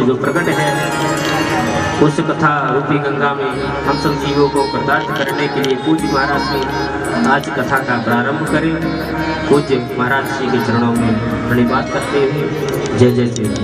जो प्रकट है उस कथा रूपी गंगा में हम सब जीवों को कृतार्थ करने के लिए पूज्य महाराज जी आज कथा का प्रारंभ करें। पूज्य महाराज जी के चरणों में प्रणिपात करते हुए जय जय श्री राम।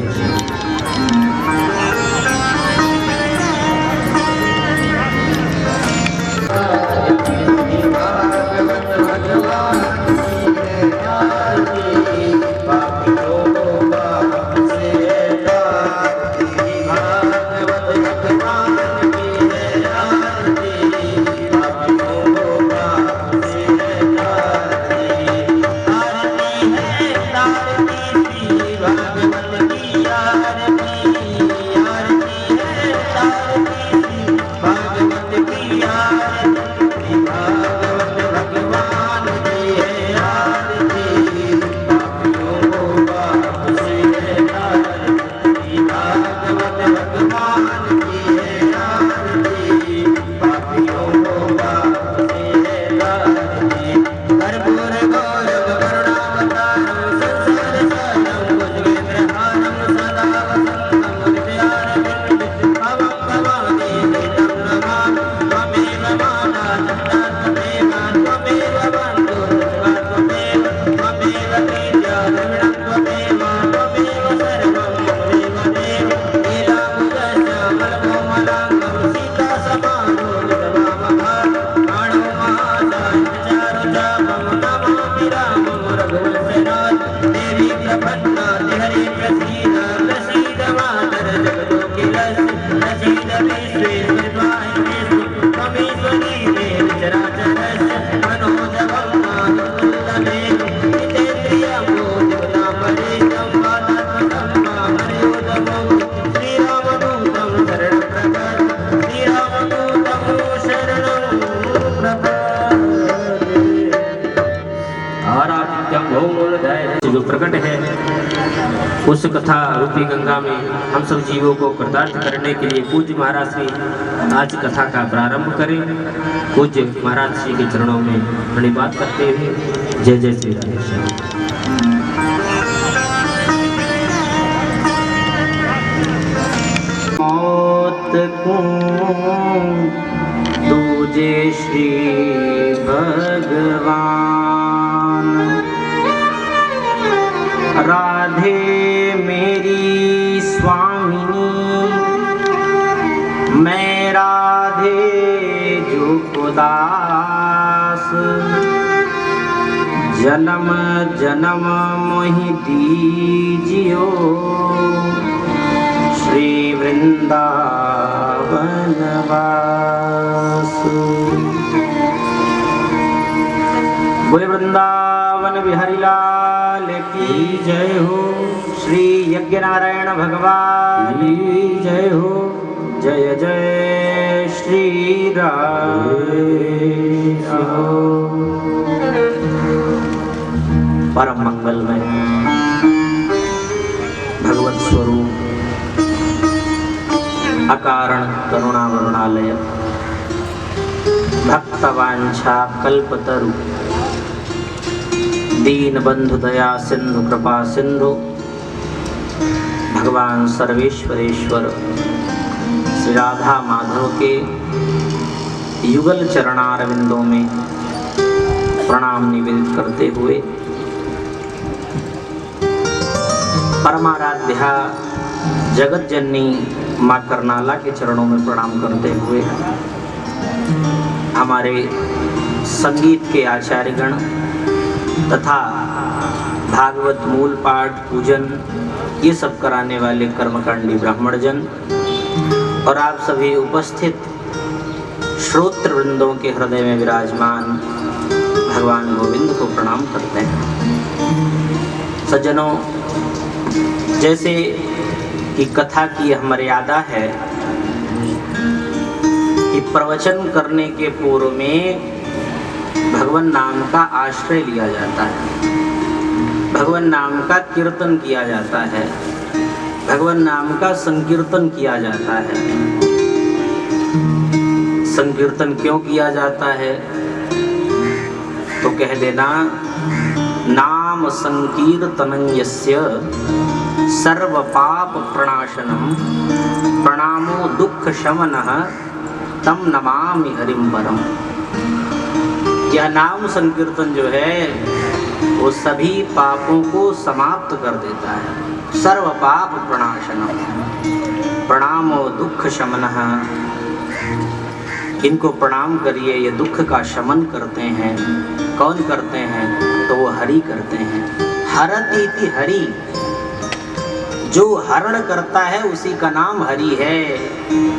जो प्रकट है उस कथा रूपी गंगा में हम सब जीवों को कृतार्थ करने के लिए पूज्य महाराज जी आज कथा का प्रारंभ करें। पूज्य महाराज जी के चरणों में प्रणिपात करते हुए जय जय श्री राम। मौत को दूजे श्री भगवान राधे मेरी स्वामिनी मैं राधे जो दास जन्म जन्म मोहि दीजियो श्री वृंदावन वास। बोले वृंदावन बिहारी लाल की जय हो। श्री यज्ञ नारायण भगवान की जय हो। जय जय श्री राम। परम मंगलमय भगवत स्वरूप अकारण करुणा वरुणालय भक्तवांछा कल्पतरु दीन बंधु दया सिंधु कृपा सिंधु भगवान सर्वेश्वरेश्वर श्री राधा माधव के युगल चरणारविंदों में प्रणाम निवेदित करते हुए परमाराध्या जगत जननी माँ करनाला के चरणों में प्रणाम करते हुए हमारे संगीत के आचार्यगण तथा भागवत मूल पाठ पूजन ये सब कराने वाले कर्मकांडी ब्राह्मणजन और आप सभी उपस्थित श्रोत्र वृंदों के हृदय में विराजमान भगवान गोविंद को प्रणाम करते हैं। सज्जनों, जैसे कि कथा की मर्यादा है कि प्रवचन करने के पूर्व में भगवान नाम का आश्रय लिया जाता है, भगवान नाम का कीर्तन किया जाता है, भगवान नाम का संकीर्तन किया जाता है। संकीर्तन क्यों किया जाता है तो कह देना नाम संकीर्तनं यस्य सर्व पाप प्रणाशनम प्रणामो दुख शमनः तम नमामि हरिम परम। यह नाम संकीर्तन जो है वो सभी पापों को समाप्त कर देता है। सर्व पाप प्रणाशनम प्रणामो दुख शमनः, इनको प्रणाम करिए, ये दुख का शमन करते हैं। कौन करते हैं? तो वो हरि करते हैं। हरति इति हरि, जो हरण करता है उसी का नाम हरि है।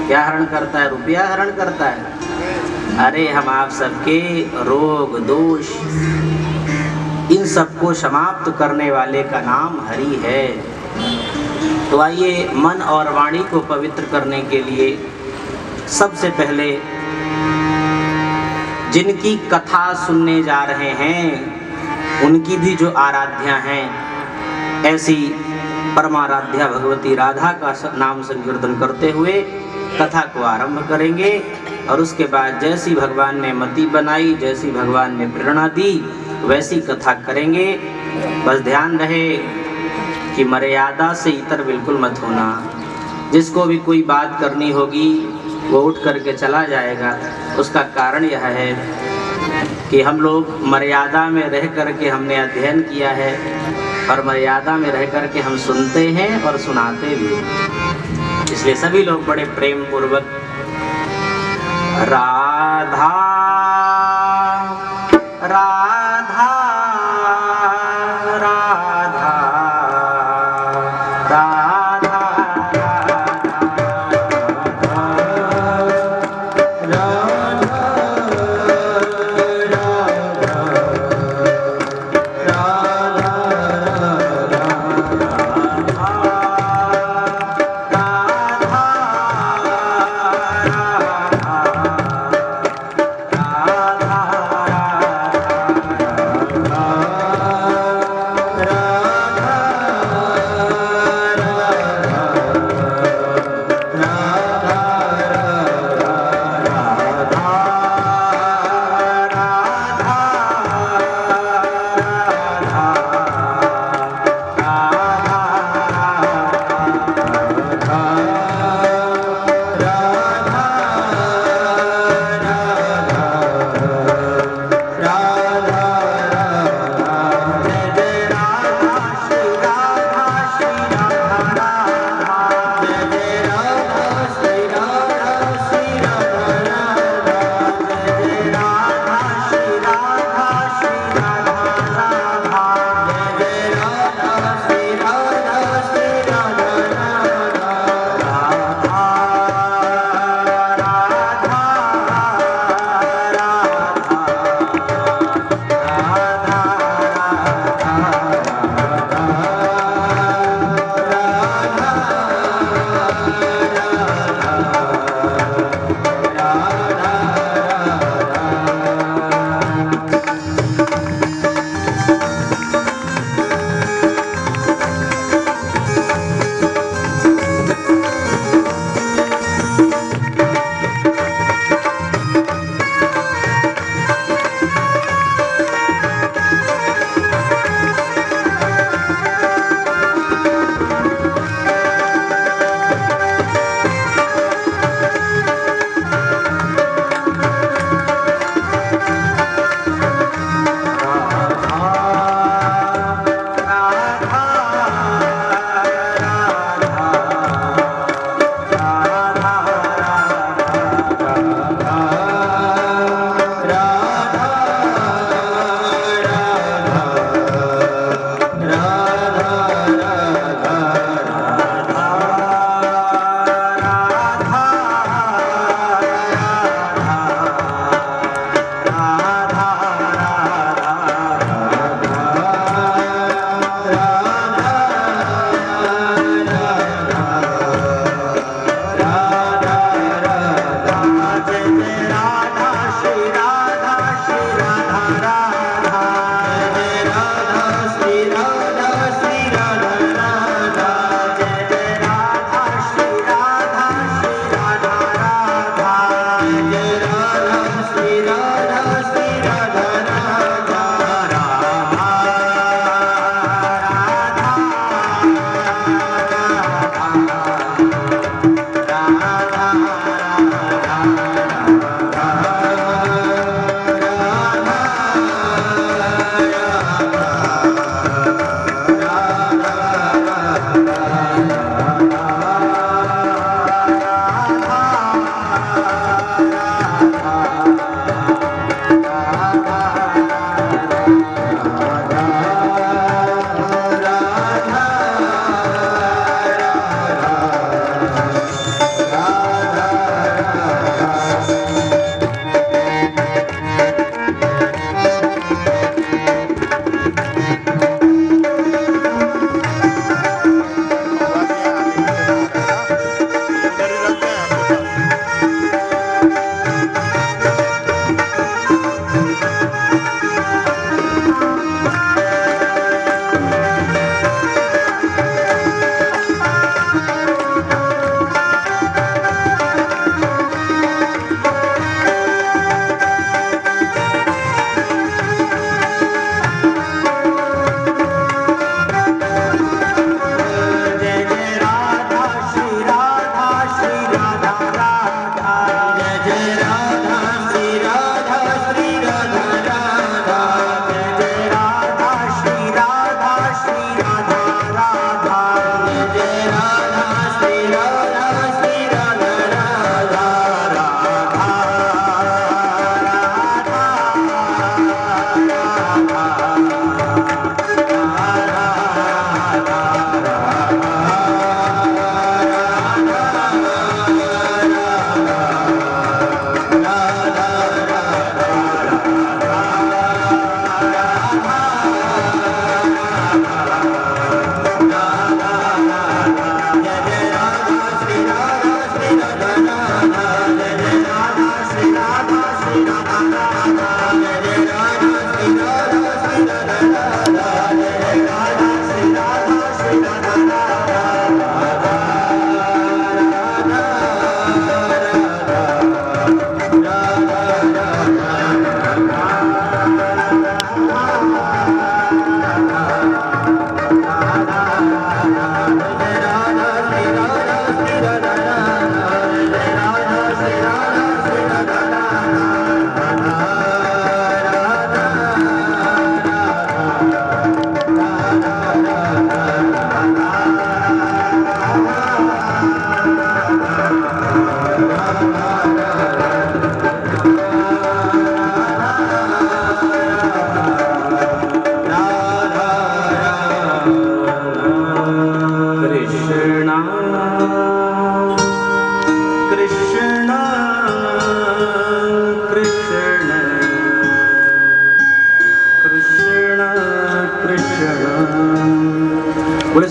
क्या हरण करता है? रुपया हरण करता है। अरे हम आप सबके रोग दोष इन सबको समाप्त करने वाले का नाम हरि है। तो आइए मन और वाणी को पवित्र करने के लिए सबसे पहले जिनकी कथा सुनने जा रहे हैं उनकी भी जो आराध्या हैं, ऐसी परमाराध्या भगवती राधा का नाम संकीर्तन करते हुए कथा को आरंभ करेंगे। और उसके बाद जैसी भगवान ने मति बनाई, जैसी भगवान ने प्रेरणा दी, वैसी कथा करेंगे। बस ध्यान रहे कि मर्यादा से इतर बिल्कुल मत होना। जिसको भी कोई बात करनी होगी वो उठ करके चला जाएगा। उसका कारण यह है कि हम लोग मर्यादा में रह करके हमने अध्ययन किया है और मर्यादा में रह करके हम सुनते हैं और सुनाते भी हैं। इसलिए सभी लोग बड़े प्रेम पूर्वक राधा राधा राधा राधा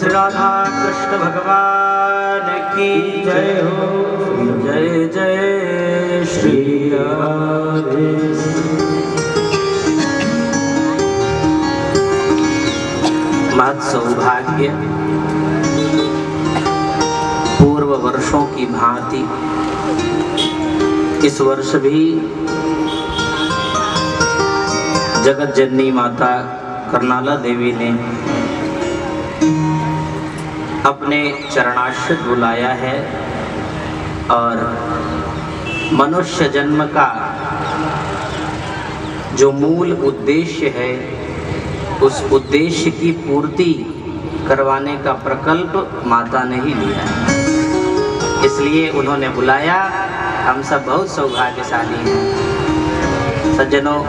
श्री राधा कृष्ण भगवान की जय हो। जय जय श्री राधे। महत सौभाग्य, पूर्व वर्षों की भांति इस वर्ष भी जगत जननी माता करनाला देवी ने अपने चरणाश्रित बुलाया है और मनुष्य जन्म का जो मूल उद्देश्य है उस उद्देश्य की पूर्ति करवाने का प्रकल्प माता ने ही लिया है, इसलिए उन्होंने बुलाया। हम सब बहुत सौभाग्यशाली हैं। सज्जनों,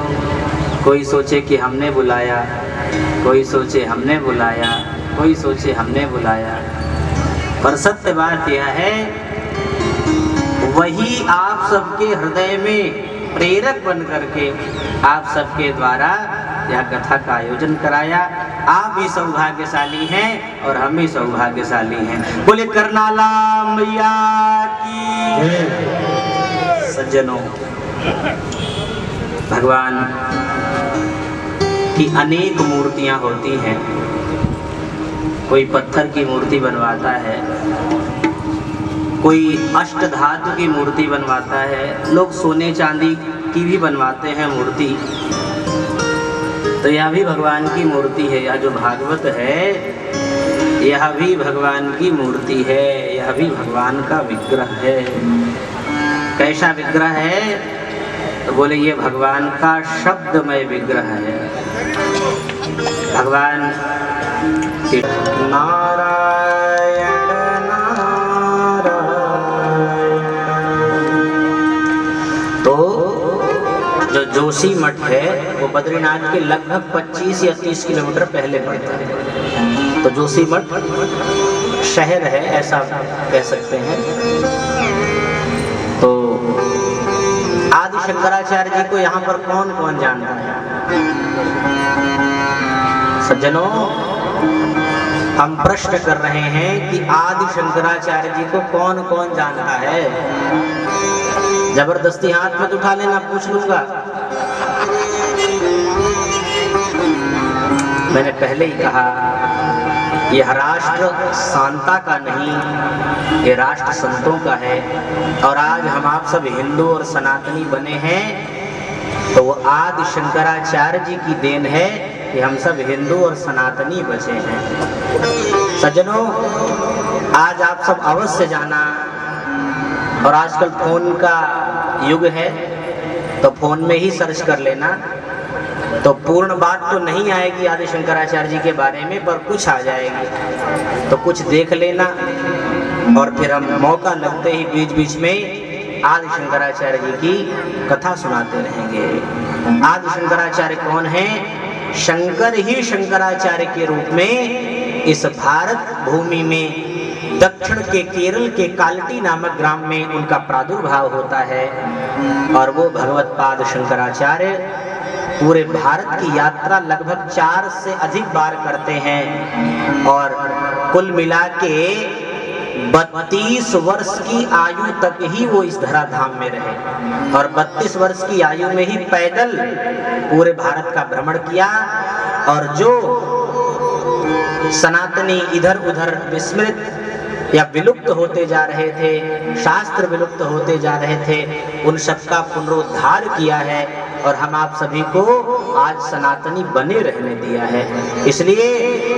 कोई सोचे कि हमने बुलाया, कोई सोचे हमने बुलाया, कोई सोचे हमने बुलाया, पर सत्य बात यह है वही आप सबके हृदय में प्रेरक बन करके आप सबके द्वारा यह कथा का आयोजन कराया। आप भी सौभाग्यशाली हैं और हम भी सौभाग्यशाली हैं। बोले करनाला मैया की। सज्जनों, भगवान की अनेक मूर्तियां होती हैं। कोई पत्थर की मूर्ति बनवाता है, कोई अष्टधातु की मूर्ति बनवाता है, लोग सोने चांदी की भी बनवाते हैं मूर्ति। तो यह भी भगवान की मूर्ति है। यह जो भागवत है यह भी भगवान की मूर्ति है, यह भी भगवान का विग्रह है। कैसा विग्रह है? तो बोले ये भगवान का शब्दमय विग्रह है। भगवान नारायण नारायण। तो जो जोशी मठ है वो बद्रीनाथ के लगभग 25 या 30 किलोमीटर पहले पड़ता है। तो जोशी मठ शहर है, ऐसा कह सकते हैं। तो आदि शंकराचार्य जी को यहाँ पर कौन कौन जानता है? सज्जनों, हम प्रश्न कर रहे हैं कि आदि शंकराचार्य जी को कौन कौन जानता है? जबरदस्ती हाथ मत उठा लेना, पूछ लूंगा। मैंने पहले ही कहा यह राष्ट्र सांता का नहीं, ये राष्ट्र संतों का है। और आज हम आप सब हिंदू और सनातनी बने हैं तो वो आदि शंकराचार्य जी की देन है कि हम सब हिंदू और सनातनी बचे हैं। सज्जनों, आज आप सब अवश्य जाना, और आजकल फोन का युग है तो फोन में ही सर्च कर लेना, तो पूर्ण बात तो नहीं आएगी आदि शंकराचार्य जी के बारे में, पर कुछ आ जाएगी। तो कुछ देख लेना और फिर हम मौका लगते ही बीच बीच में आदि शंकराचार्य जी की कथा सुनाते रहेंगे। आदि शंकराचार्य कौन है? शंकर ही शंकराचार्य के रूप में इस भारत भूमि में दक्षिण के केरल के कालटी नामक ग्राम में उनका प्रादुर्भाव होता है। और वो भगवत पाद शंकराचार्य पूरे भारत की यात्रा लगभग 4 से अधिक बार करते हैं और कुल मिला के 32 वर्ष की आयु तक ही वो इस धराधाम में रहे और 32 वर्ष की आयु में ही पैदल पूरे भारत का भ्रमण किया। और जो सनातनी इधर उधर विस्मृत या विलुप्त होते जा रहे थे, शास्त्र विलुप्त होते जा रहे थे, उन सबका पुनरुद्धार किया है और हम आप सभी को आज सनातनी बने रहने दिया है। इसलिए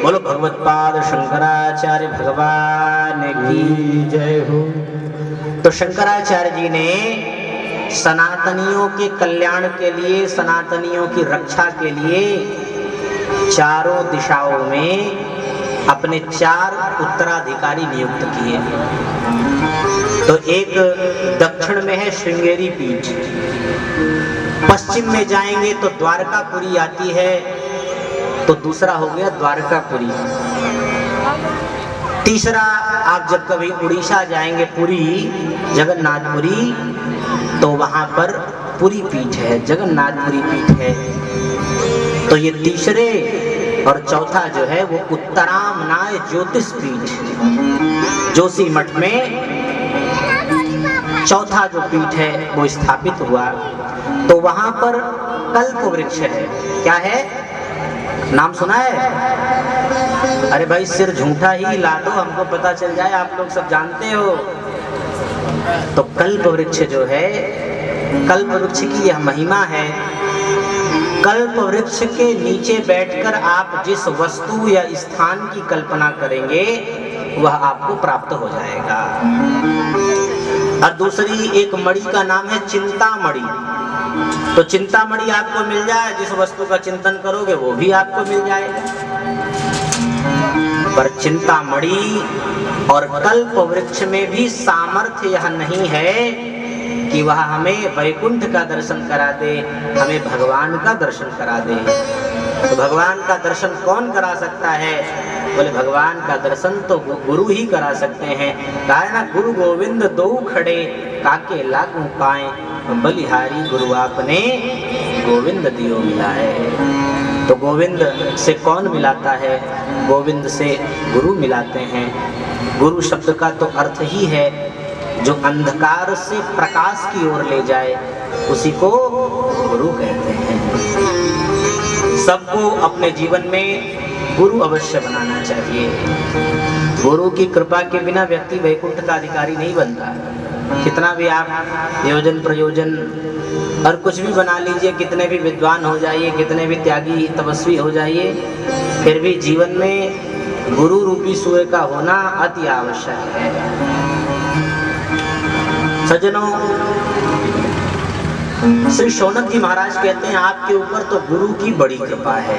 बोलो भगवत पाद शंकराचार्य भगवान की जय हो। तो शंकराचार्य जी ने सनातनियों के कल्याण के लिए, सनातनियों की रक्षा के लिए चारों दिशाओं में अपने 4 उत्तराधिकारी नियुक्त किए। तो एक दक्षिण में है श्रृंगेरी पीठ, पश्चिम में जाएंगे तो द्वारकापुरी आती है, तो दूसरा हो गया द्वारकापुरी। तीसरा, आप जब कभी उड़ीसा जाएंगे पुरी, जगन्नाथपुरी, तो वहां पर पुरी पीठ है, जगन्नाथपुरी पीठ है। तो ये तीसरे और चौथा जो है वो उत्तरामनाय ज्योतिष पीठ जोशी मठ में चौथा जो पीठ है वो स्थापित हुआ। तो वहां पर कल्प वृक्ष है। क्या है? नाम सुना है? अरे भाई सिर झूठा ही ला दो, हमको पता चल जाए, आप लोग सब जानते हो। तो कल्प वृक्ष जो है, कल्प वृक्ष की यह महिमा है। कल्प वृक्ष के नीचे बैठकर आप जिस वस्तु या स्थान की कल्पना करेंगे वह आपको प्राप्त हो जाएगा। और दूसरी एक मणि का नाम है चिंतामणि। तो चिंतामणि आपको मिल जाए, जिस वस्तु का चिंतन करोगे वो भी आपको मिल जाएगा। पर चिंतामणि और कल्प वृक्ष में भी सामर्थ्य यह नहीं है कि वह हमें वैकुंठ का दर्शन करा दे, हमें भगवान का दर्शन करा दे। तो भगवान का दर्शन कौन करा सकता है? बोले भगवान का दर्शन तो गुरु ही करा सकते हैं। कहा है ना, गुरु गोविंद दो खड़े काके लागू पाए, बलिहारी गुरु आपने गोविंद दियो मिलाए। तो गोविंद से कौन मिलाता है? गोविंद से गुरु मिलाते हैं। गुरु शब्द का तो अर्थ ही है जो अंधकार से प्रकाश की ओर ले जाए, उसी को गुरु कहते हैं। सबको अपने जीवन में गुरु अवश्य बनाना चाहिए। गुरु की कृपा के बिना व्यक्ति वैकुंठ का अधिकारी नहीं बनता। कितना भी आप योजन प्रयोजन और कुछ भी बना लीजिए, कितने भी विद्वान हो जाइए, कितने भी त्यागी तपस्वी हो जाइए, फिर भी जीवन में गुरु रूपी सूर्य का होना अति आवश्यक है। सज्जनों, श्री शौनक जी महाराज कहते हैं आपके ऊपर तो गुरु की बड़ी कृपा है।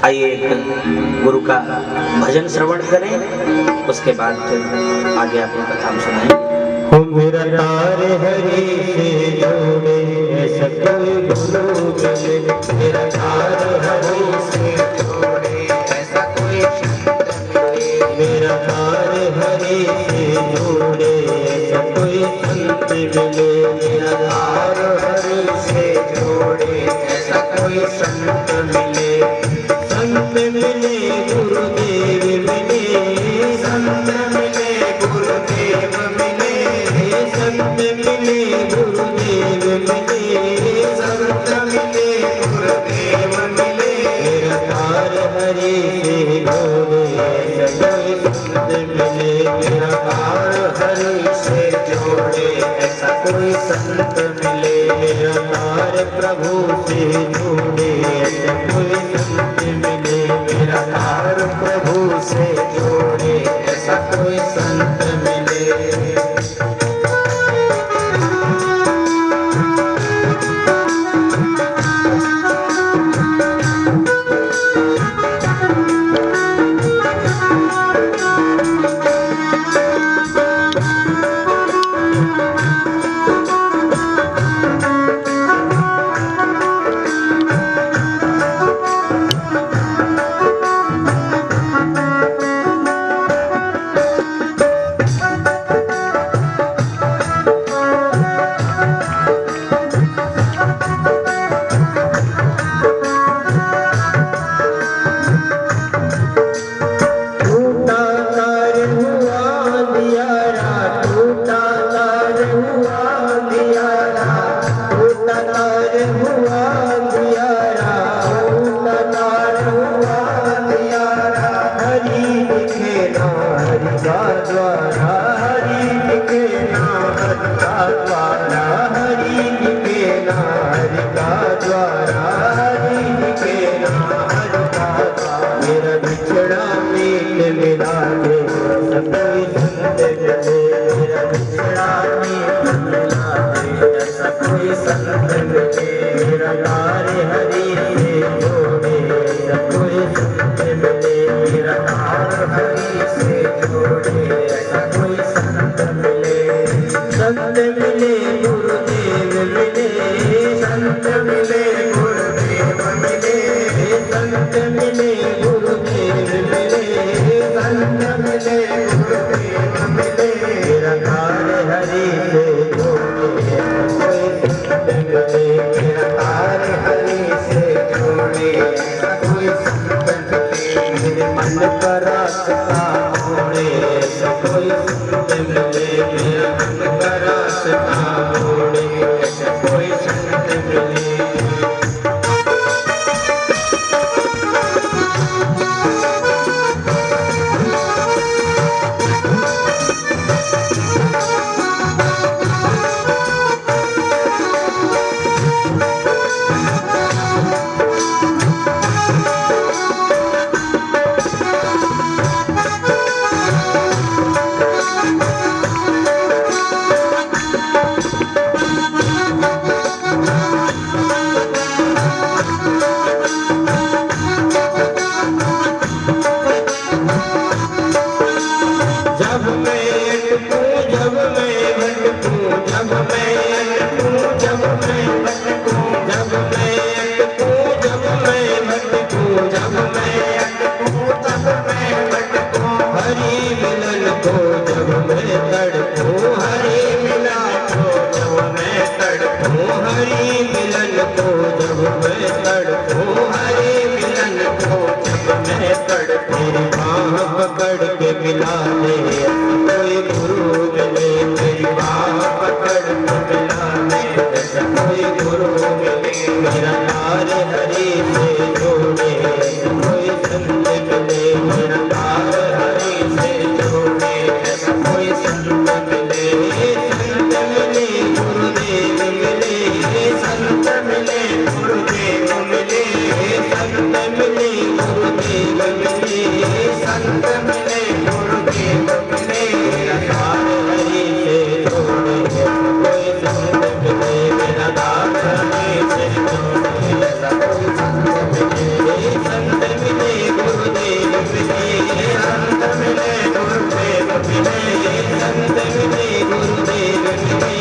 आइए एक गुरु का भजन श्रवण करें, उसके बाद फिर आगे आपको कथा हम सुनाएंगे। हो मेरा तारे हरि से जोड़े ऐसा कोई गुरु मिले, मेरा तारे हरि से जोड़े ऐसा कोई संत मिले, मेरा तारे हरि से जोड़े ऐसा कोई संत मिले, मेरा तारे हरि से जोड़े ऐसा कोई संत मिले। संत मिले गुरुदेव मिले, संत मिले गुरुदेव मिले, संत मिले गुरुदेव मिले, संत मिले गुरुदेव मिले। मेरा तार हरि से जोड़े ऐसा कोई संत मिले, मेरा तार हरि से जोड़े ऐसा कोई संत मिले, मेरा तार प्रभु से जोड़े ऐसा कोई संत मिले, मेरा तार प्रभु से जोड़े ऐसा कोई संत मिले। हरि कोई संत मिले मेरा मन का रास्ता मोड़े, ऐसा कोई संत मिले। पकड़ के मिला ले कोई गुरु मिले, मेरी बाह पकड़ के मिला ले ऐसा कोई गुरु मिले, मेरा तार हरि से जोड़े, कोई संत मिले, मेरा तार हरि से जोड़े, ऐसा कोई संत मिले। संत मिले गुरुदेव मिले, संत मिले गुरुदेव मिले, संत मिले गुरुदेव मिले, संत मिले गुरुदेव मिले, मेरा तार हरि से जोड़े, कोई संत मिले, मेरा तार हरि से जोड़े, ऐसा कोई संत मिले। संत मिले गुरुदेव मिले, संत मिले गुरुदेव मिले, संत मिले गुरुदेव मिले,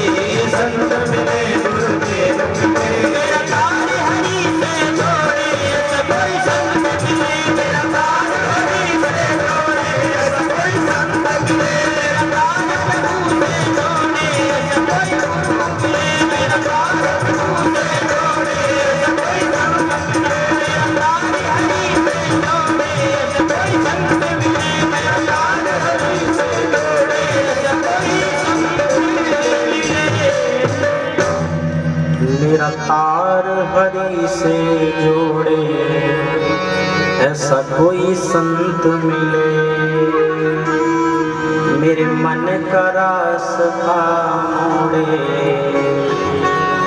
संत मिले गुरुदेव मिले, मेरा तार हरि से जोड़े, ऐसा कोई संत मिले, मेरा तार हरि से जोड़े, ऐसा कोई संत मिले, मेरा तार प्रभु से जोड़े, ऐसा कोई गुरु मिले, मेरा तार प्रभु से जोड़े, ऐसा कोई संत मिले, मेरा तार हरि से जोड़े, ऐसा कोई संत मिले, मेरा तार हरि से जोड़े, ऐसा कोई संत मिले। मेरा तार हरि से जोड़े, ऐसा कोई संत मिले, मेरे मन का रास्ता मोड़े,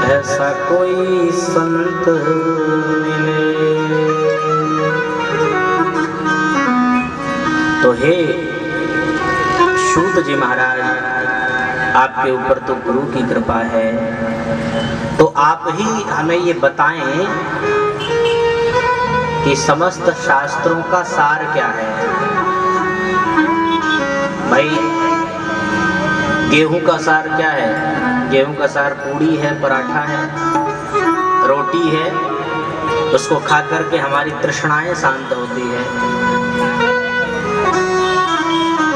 ऐसा कोई संत मिले। तो हे शूद्र जी महाराज, आपके ऊपर तो गुरु की कृपा है, तो आप ही हमें ये बताएं कि समस्त शास्त्रों का सार क्या है। भाई गेहूं का सार क्या है? गेहूं का सार पूड़ी है, पराठा है, रोटी है, उसको खा करके हमारी तृष्णाएं शांत होती है।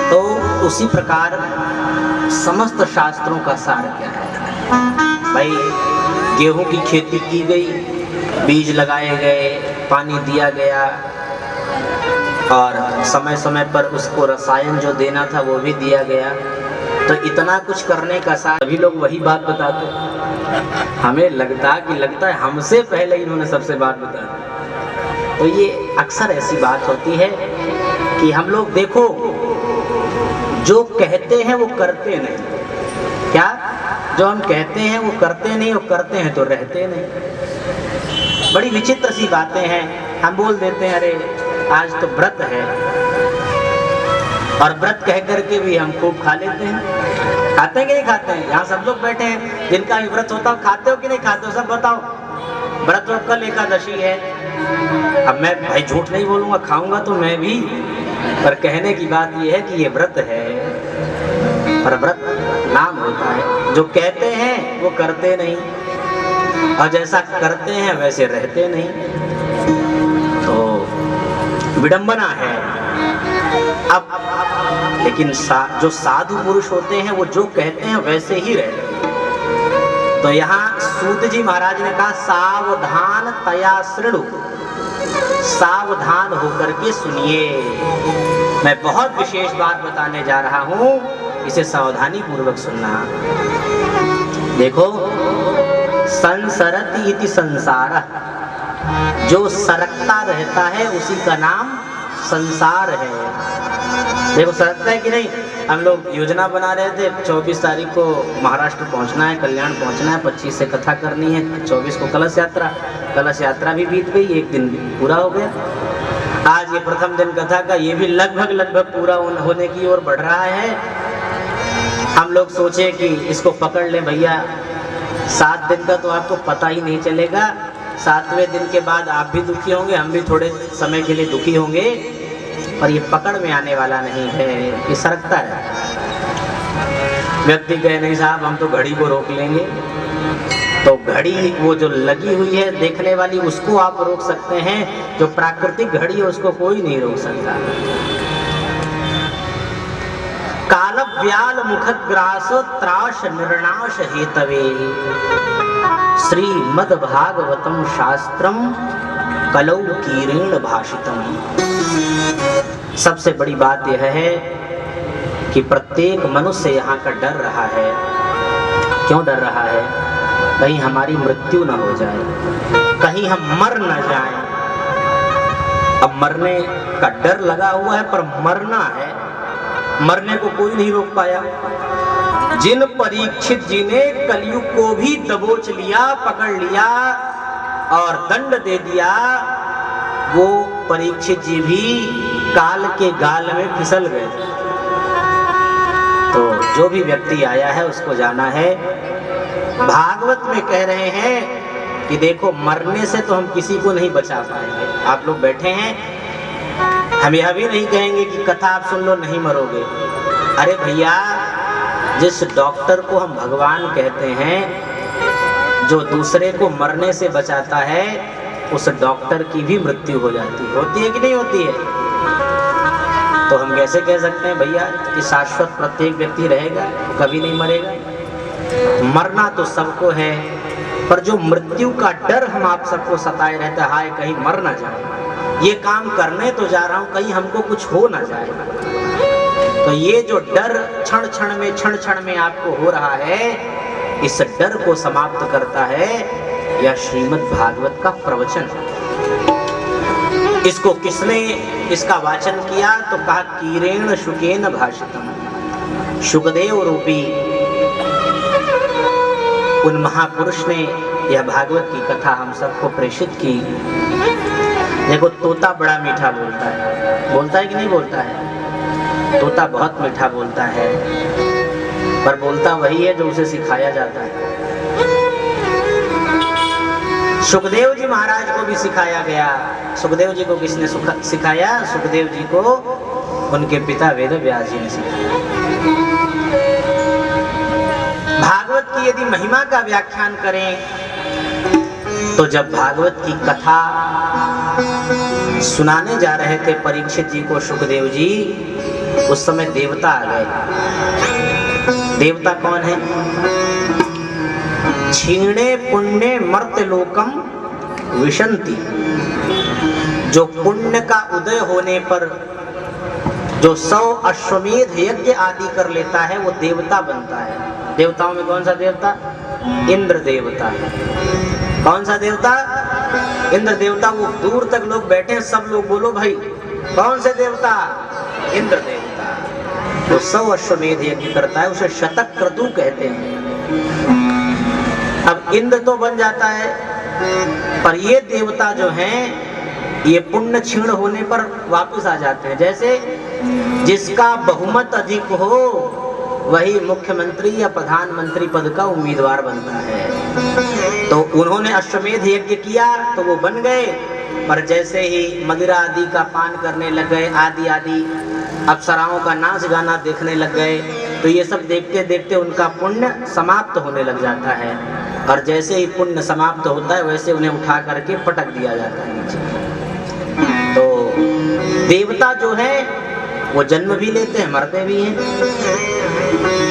तो उसी प्रकार समस्त शास्त्रों का सार क्या है? भाई गेहूं की खेती की गई, बीज लगाए गए, पानी दिया गया और समय समय पर उसको रसायन जो देना था वो भी दिया गया। तो इतना कुछ करने का साथ सभी लोग वही बात बताते, हमें लगता है हमसे पहले इन्होंने सबसे बात बता दी। तो ये अक्सर ऐसी बात होती है कि हम लोग देखो जो कहते हैं वो करते नहीं, क्या जो हम कहते हैं वो करते नहीं, वो करते हैं तो रहते नहीं। बड़ी विचित्र सी बातें हैं। हम बोल देते हैं अरे आज तो व्रत है, और व्रत कह करके भी हम खूब खा लेते हैं। खाते हैं कि नहीं खाते हैं? यहाँ सब लोग बैठे हैं, जिनका भी व्रत होता हो, खाते हो कि नहीं खाते हो? सब बताओ। व्रत तो कल एकादशी है, अब मैं भाई झूठ नहीं बोलूंगा, खाऊंगा तो मैं भी, पर कहने की बात यह है कि ये व्रत है, पर व्रत नाम होता है। जो कहते हैं वो करते नहीं, और जैसा करते हैं वैसे रहते नहीं, तो विडंबना है। अब लेकिन जो साधु पुरुष होते हैं वो जो कहते हैं वैसे ही रहते हैं। तो यहाँ सूत जी महाराज ने कहा सावधान तया शृणु, सावधान होकर के सुनिए। मैं बहुत विशेष बात बताने जा रहा हूं, इसे सावधानी पूर्वक सुनना। देखो, संसरति इति संसार, जो सरकता रहता है उसी का नाम संसार है। देखो सरकता है कि नहीं। हम लोग योजना बना रहे थे 24 तारीख को महाराष्ट्र पहुंचना है, कल्याण पहुंचना है, 25 से कथा करनी है, 24 को कलश यात्रा। कलश यात्रा भी बीत गई, एक दिन पूरा हो गया। आज ये प्रथम दिन कथा का, ये भी लगभग पूरा होने की ओर बढ़ रहा है। हम लोग सोचे कि इसको पकड़ लें भैया, 7 दिन का तो आपको पता ही नहीं चलेगा। 7वें दिन के बाद आप भी दुखी होंगे, हम भी थोड़े समय के लिए दुखी होंगे, पर ये पकड़ में आने वाला नहीं है, ये सरकता है। व्यक्ति कहे नहीं साहब हम तो घड़ी को रोक लेंगे, तो घड़ी वो जो लगी हुई है देखने वाली, उसको आप रोक सकते हैं। जो प्राकृतिक घड़ी है उसको कोई नहीं रोक सकता। काल व्याल मुखग्रास त्रास निर्नाश हेतवे, श्रीमद् भागवतम शास्त्रम कलौ कीरेण भाषितम। सबसे बड़ी बात यह है कि प्रत्येक मनुष्य यहाँ का डर रहा है। क्यों डर रहा है? कहीं हमारी मृत्यु न हो जाए, कहीं हम मर न जाएं। अब मरने का डर लगा हुआ है, पर मरना है, मरने को कोई नहीं रोक पाया। जिन परीक्षित जी ने कलयुग को भी दबोच लिया, पकड़ लिया और दंड दे दिया, वो परीक्षित जी भी काल के गाल में फिसल गए। तो जो भी व्यक्ति आया है उसको जाना है। भागवत में कह रहे हैं कि देखो, मरने से तो हम किसी को नहीं बचा पाएंगे। आप लोग बैठे हैं, हम यह भी नहीं कहेंगे कि कथा आप सुन लो नहीं मरोगे। अरे भैया, जिस डॉक्टर को हम भगवान कहते हैं, जो दूसरे को मरने से बचाता है, उस डॉक्टर की भी मृत्यु हो जाती है। होती है कि नहीं होती है? तो हम कैसे कह सकते हैं भैया कि शाश्वत प्रत्येक व्यक्ति रहेगा, कभी नहीं मरेगा? मरना तो सबको है, पर जो मृत्यु का डर हम आप सबको सताए रहता है, हाय कहीं मर ना जाए, ये काम करने तो जा रहा हूं, कहीं हमको कुछ हो ना जाए। तो ये जो डर क्षण क्षण में आपको हो रहा है, इस डर को समाप्त करता है यह श्रीमद् भागवत का प्रवचन। इसको किसने इसका वाचन किया? तो कहा कीरेण शुकेन भाषितम। शुकदेव रूपी उन महापुरुष ने यह भागवत की कथा हम सबको प्रेषित की। देखो, तोता बड़ा मीठा बोलता है कि नहीं बोलता है? तोता बहुत मीठा बोलता है, पर बोलता वही है जो उसे सिखाया जाता है। सुखदेव जी महाराज को भी सिखाया गया। सुखदेव जी को किसने सिखाया? सुखदेव जी को उनके पिता वेद व्यास जी ने सिखाया। भागवत की यदि महिमा का व्याख्यान करें, तो जब भागवत की कथा सुनाने जा रहे थे परीक्षित जी को सुखदेव जी, उस समय देवता आ गए। देवता कौन है? क्षीणे पुण्य मर्त्य लोकम विशंति। जो पुण्य का उदय होने पर जो 100 अश्वमेध यज्ञ आदि कर लेता है, वो देवता बनता है। देवताओं में कौन सा देवता? इंद्र देवता है। कौन सा देवता? इंद्र देवता। वो दूर तक लोग बैठे हैं, सब लोग बोलो भाई, कौन से देवता? इंद्र देवता। वो 100 अश्वमेध यज्ञ करता है, उसे शतक क्रतु कहते हैं। अब इंद्र तो बन जाता है, पर ये देवता जो हैं, ये पुण्य क्षीण होने पर वापस आ जाते हैं। जैसे जिसका बहुमत अधिक हो, वही मुख्यमंत्री या प्रधानमंत्री पद का उम्मीदवार बनता है। तो उन्होंने अश्वमेध यज्ञ किया तो वो बन गए, पर जैसे ही मदिरा आदि का पान करने लग गए, आदि अप्सराओं का नाच गाना देखने लग गए, तो ये सब देखते देखते उनका पुण्य समाप्त होने लग जाता है। और जैसे ही पुण्य समाप्त होता है, वैसे उन्हें उठा करके पटक दिया जाता है नीचे। तो देवता जो है वो जन्म भी लेते हैं, मरते भी हैं।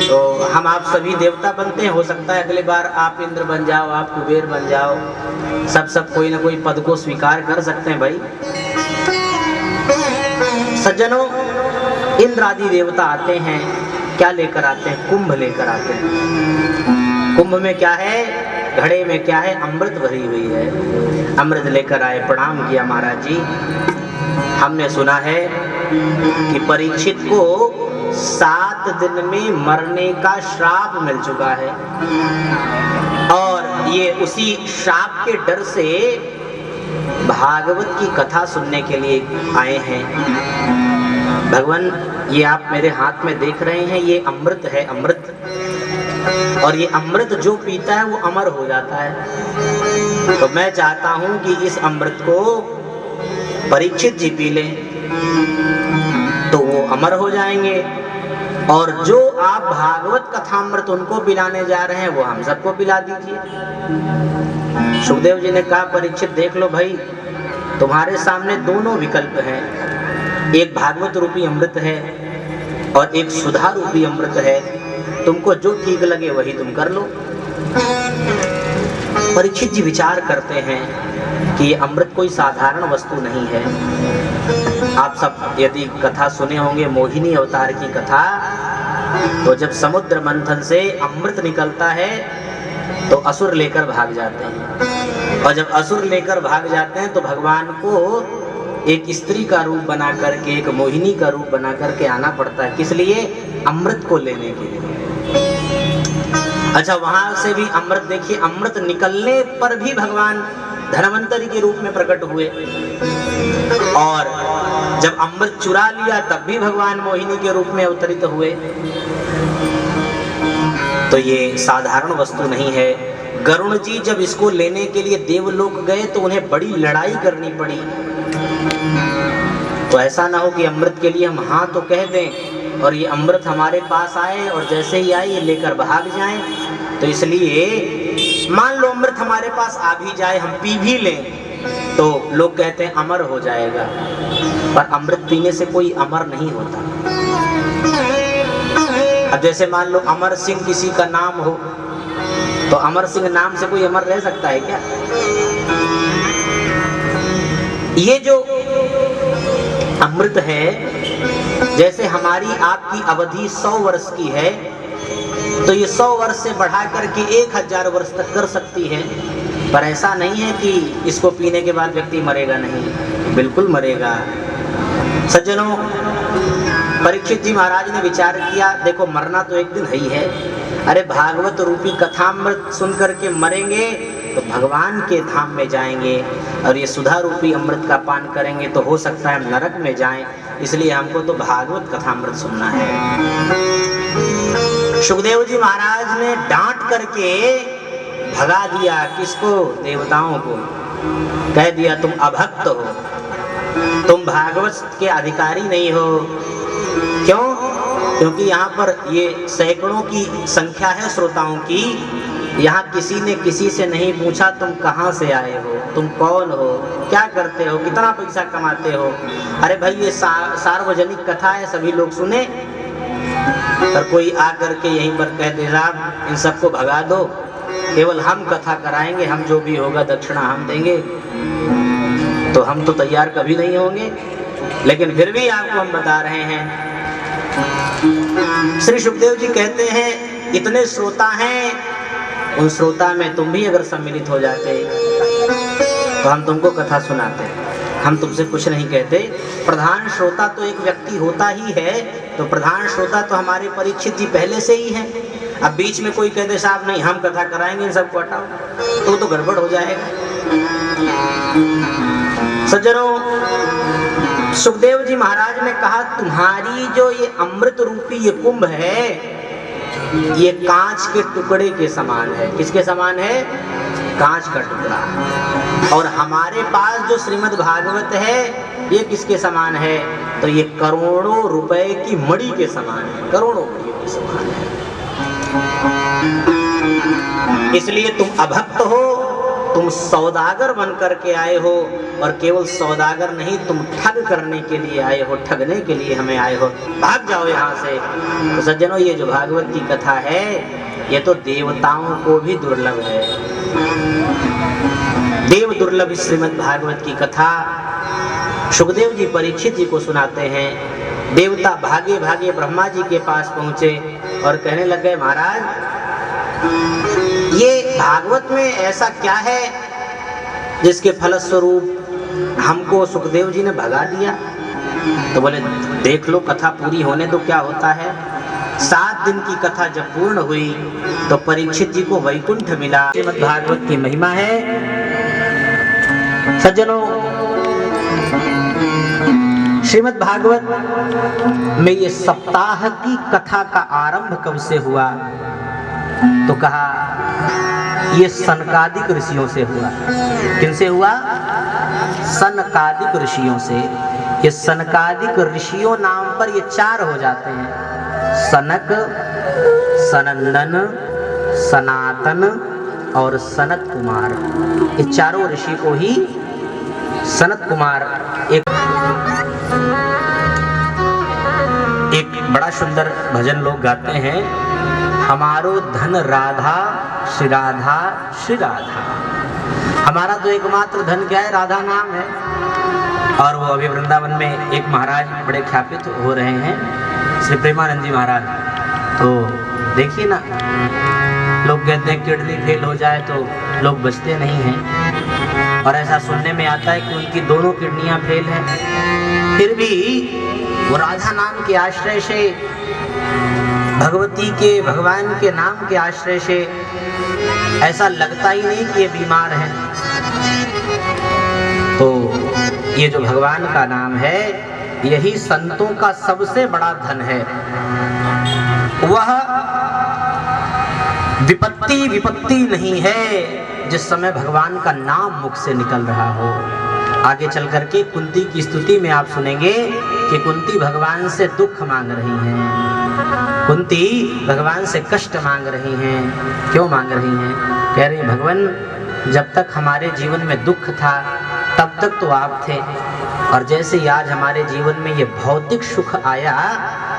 तो हम आप सभी देवता बनते हैं। हो सकता है अगली बार आप इंद्र बन जाओ, आप कुबेर बन जाओ, सब कोई ना कोई पद को स्वीकार कर सकते हैं भाई। सज्जनों, इंद्र आदि देवता आते हैं, क्या लेकर आते हैं? कुंभ लेकर आते हैं। कुंभ में क्या है? घड़े में क्या है? अमृत भरी हुई है। अमृत लेकर आए, प्रणाम किया महाराज जी। हमने सुना है कि परीक्षित को 7 दिन में मरने का श्राप मिल चुका है, और ये उसी श्राप के डर से भागवत की कथा सुनने के लिए आए हैं। भगवान, ये आप मेरे हाथ में देख रहे हैं, ये अमृत है, अमृत। और ये अमृत जो पीता है वो अमर हो जाता है। तो मैं चाहता हूं कि इस अमृत को परीक्षित जी पी लें तो वो अमर हो जाएंगे, और जो आप भागवत कथामृत उनको पिलाने जा रहे हैं वो हम सबको पिला दीजिए। सुखदेव जी ने कहा, परीक्षित देख लो भाई, तुम्हारे सामने दोनों विकल्प हैं, एक भागवत रूपी अमृत है और एक सुधा रूपी अमृत है, तुमको जो ठीक लगे वही तुम कर लो। परीक्षित जी विचार करते हैं कि ये अमृत कोई साधारण वस्तु नहीं है। आप सब यदि कथा सुने होंगे मोहिनी अवतार की कथा, तो जब समुद्र मंथन से अमृत निकलता है तो असुर लेकर भाग जाते हैं, और जब असुर लेकर भाग जाते हैं तो भगवान को एक स्त्री का रूप बना करके, एक मोहिनी का रूप बना करके आना पड़ता है। किस लिए? अमृत को लेने के लिए। अच्छा, वहां से भी अमृत देखिए, अमृत निकलने पर भी भगवान धनवंतरी के रूप में प्रकट हुए, और जब अमृत चुरा लिया तब भी भगवान मोहिनी के रूप में अवतरित हुए। तो ये साधारण वस्तु नहीं है। गरुण जी जब इसको लेने के लिए देवलोक गए तो उन्हें बड़ी लड़ाई करनी पड़ी। तो ऐसा ना हो कि अमृत के लिए हम हाँ तो कह दें और ये अमृत हमारे पास आए और जैसे ही आए ये लेकर भाग जाएं। तो इसलिए मान लो अमृत हमारे पास आ भी जाए, हम पी भी लें, तो लोग कहते हैं अमर हो जाएगा, पर अमृत पीने से कोई अमर नहीं होता। अब जैसे मान लो अमर सिंह किसी का नाम हो, तो अमर सिंह नाम से कोई अमर रह सकता है क्या? ये जो अमृत है, जैसे हमारी आपकी अवधि 100 वर्ष की है, तो ये 100 वर्ष से बढ़ा करके 1000 वर्ष तक कर सकती है। पर ऐसा नहीं है कि इसको पीने के बाद व्यक्ति मरेगा नहीं, बिल्कुल मरेगा। सज्जनों, परीक्षित जी महाराज ने विचार किया, देखो मरना तो एक दिन है ही है, अरे भागवत रूपी कथामृत सुन करके मरेंगे तो भगवान के धाम में जाएंगे, और ये सुधा रूपी अमृत का पान करेंगे तो हो सकता है हम नरक में जाएं, इसलिए हमको तो भागवत कथामृत सुनना है। सुखदेव जी महाराज ने डांट करके भगा दिया, किसको? देवताओं को। कह दिया तुम अभक्त हो, तुम भागवत के अधिकारी नहीं हो। क्यों? क्योंकि यहाँ पर ये सैकड़ों की संख्या है श्रोताओं की, यहाँ किसी ने किसी से नहीं पूछा तुम कहाँ से आए हो, तुम कौन हो, क्या करते हो, कितना पैसा कमाते हो। अरे भाई ये सार्वजनिक कथा है, सभी लोग सुने। पर कोई आकर के यहीं पर कह दे साहब इन सबको भगा दो, केवल हम कथा कराएंगे, हम जो भी होगा दक्षिणा हम देंगे, तो हम तो तैयार कभी नहीं होंगे। लेकिन फिर भी आपको हम बता रहे हैं। श्री सुखदेव जी कहते हैं इतने श्रोता हैं, उन श्रोता में तुम भी अगर सम्मिलित हो जाते तो हम तुमको कथा सुनाते, हम तुमसे कुछ नहीं कहते। प्रधान श्रोता तो एक व्यक्ति होता ही है, तो प्रधान श्रोता तो हमारे परीक्षित जी पहले से ही हैं। अब बीच में कोई कहते साहब नहीं हम कथा कराएंगे, इन सबको हटाओ, तो गड़बड़ हो जाएगा। सज्जनों, सुखदेव जी महाराज ने कहा तुम्हारी जो ये अमृत रूपी ये कुंभ है, ये कांच के टुकड़े के समान है। किसके समान है? कांच का टुकड़ा। और हमारे पास जो श्रीमद् भागवत है ये किसके समान है? तो ये करोड़ों रुपए की मणि के समान है, करोड़ों मणियों के समान है। इसलिए तुम अभक्त हो, तुम सौदागर बन करके आए हो, और केवल सौदागर नहीं तुम ठग करने के लिए आए हो, ठगने के लिए हमें आए हो, भाग जाओ यहाँ से। तो सज्जनों, ये जो भागवत की कथा है ये तो देवताओं को भी दुर्लभ है। देव दुर्लभ श्रीमद् भागवत की कथा सुखदेव जी परीक्षित जी को सुनाते हैं। देवता भागे भागे ब्रह्मा जी के पास पहुंचे और कहने लगे, महाराज ये भागवत में ऐसा क्या है जिसके फलस्वरूप हमको सुखदेव जी ने भगा दिया? तो बोले, देख लो, कथा पूरी होने दो, क्या होता है। 7 दिन की कथा जब पूर्ण हुई तो परीक्षित जी को वैकुंठ मिला। श्रीमद् भागवत की महिमा है सज्जनों। श्रीमद् भागवत में ये सप्ताह की कथा का आरंभ कब से हुआ? तो कहा ये सनकादिक ऋषियों से हुआ। किनसे हुआ? सनकादिक ऋषियों से। ये सनकादिक ऋषियों नाम पर ये 4 हो जाते हैं, सनक, सनंदन, सनातन और सनत कुमार। ये चारों ऋषि को ही सनत कुमार। एक बड़ा सुंदर भजन लोग गाते हैं, हमारो धन राधा श्री राधा श्री राधा। हमारा तो एकमात्र धन क्या है? राधा नाम है। और वो अभी वृंदावन में एक महाराज बड़े ख्यापित हो रहे हैं, श्री प्रेमानंद जी महाराज। तो देखिए ना, लोग कहते हैं किडनी फेल हो जाए तो लोग बचते नहीं हैं, और ऐसा सुनने में आता है कि उनकी दोनों किडनियां फेल हैं, फिर भी वो राधा नाम के आश्रय से, भगवती के, भगवान के नाम के आश्रय से ऐसा लगता ही नहीं कि ये बीमार हैं। तो ये जो भगवान का नाम है, यही संतों का सबसे बड़ा धन है। वह विपत्ति नहीं है जिस समय भगवान का नाम मुख से निकल रहा हो। आगे चल करके कुंती की स्तुति में आप सुनेंगे कि कुंती भगवान से दुख मांग रही हैं, कुंती भगवान से कष्ट मांग रही हैं। क्यों मांग रही हैं? कह रही, भगवान जब तक हमारे जीवन में दुख था तब तक तो आप थे, और जैसे ही आज हमारे जीवन में ये भौतिक सुख आया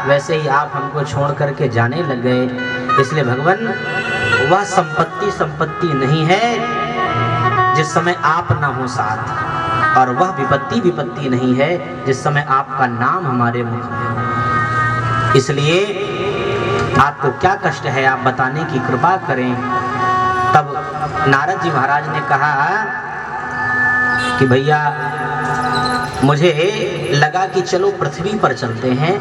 वैसे ही आप हमको छोड़ करके जाने लग गए। इसलिए भगवान वह संपत्ति नहीं है जिस समय आप ना हो साथ, और वह विपत्ति नहीं है जिस समय आपका नाम हमारे मुख में हो। इसलिए आपको क्या कष्ट है आप बताने की कृपा करें। तब नारद जी महाराज ने कहा कि भैया मुझे लगा कि चलो पृथ्वी पर चलते हैं,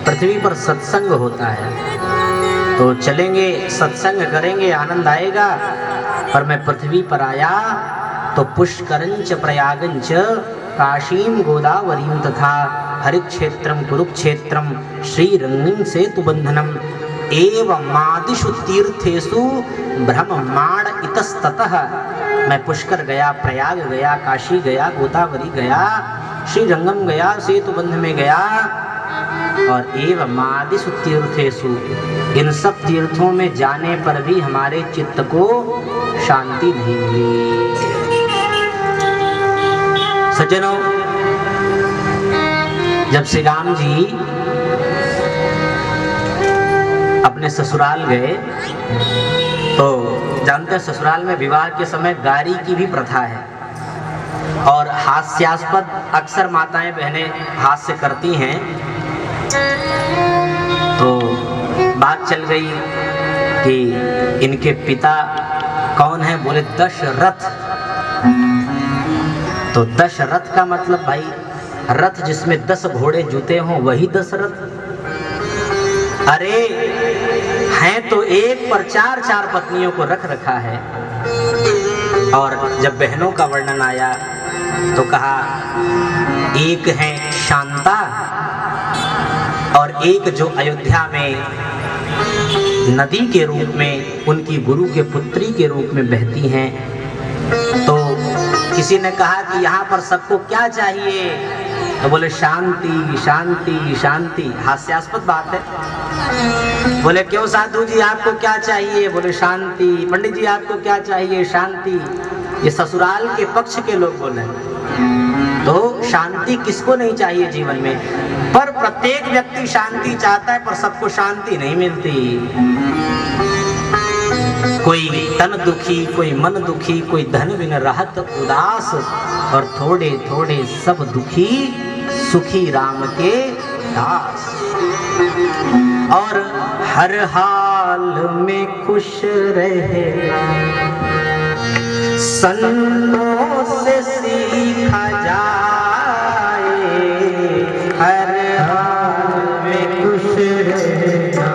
पृथ्वी पर सत्संग होता है, तो चलेंगे, सत्संग करेंगे, आनंद आएगा। और मैं पृथ्वी पर आया तो पुष्करंच प्रयागंच काशीम गोदावरीम तथा हरिक्षेत्रम कुरुक्षेत्रम श्रीरंगं सेतुबंधनम एवं मादिषु तीर्थेषु ब्रह्मांड इतस्ततः। मैं पुष्कर गया, प्रयाग गया, काशी गया, गोदावरी गया, श्रीरंगम गया, सेतुबंध में गया, और एवं मादिषु तीर्थेषु, इन सब तीर्थों में जाने पर भी हमारे चित्त को शांति नहीं मिली। सज्जनों, जब श्री राम जी अपने ससुराल गए तो जानते हैं ससुराल में विवाह के समय गारी की भी प्रथा है, और हास्यास्पद अक्सर माताएं बहनें हास्य करती हैं। तो बात चल गई कि इनके पिता कौन है? बोले दशरथ। तो दशरथ का मतलब भाई रथ जिसमें 10 घोड़े जुते हों वही दशरथ। अरे हैं तो एक पर 4 पत्नियों को रख रखा है। और जब बहनों का वर्णन आया तो कहा एक है शांता और एक जो अयोध्या में नदी के रूप में उनकी गुरु के पुत्री के रूप में बहती हैं। तो किसी ने कहा कि यहाँ पर सबको क्या चाहिए? तो बोले शांति शांति शांति। हास्यास्पद बात है। बोले क्यों साधु जी आपको क्या चाहिए? बोले शांति। पंडित जी आपको क्या चाहिए? शांति। ये ससुराल के पक्ष के लोग बोले। तो शांति किसको नहीं चाहिए जीवन में? पर प्रत्येक व्यक्ति शांति चाहता है, पर सबको शांति नहीं मिलती। कोई तन दुखी, कोई मन दुखी, कोई धन बिन रहत उदास, और थोड़े थोड़े सब दुखी सुखी राम के दास और हर हाल में खुश रहे, संतों से सीखा जाए, हर हाल में खुश रहना,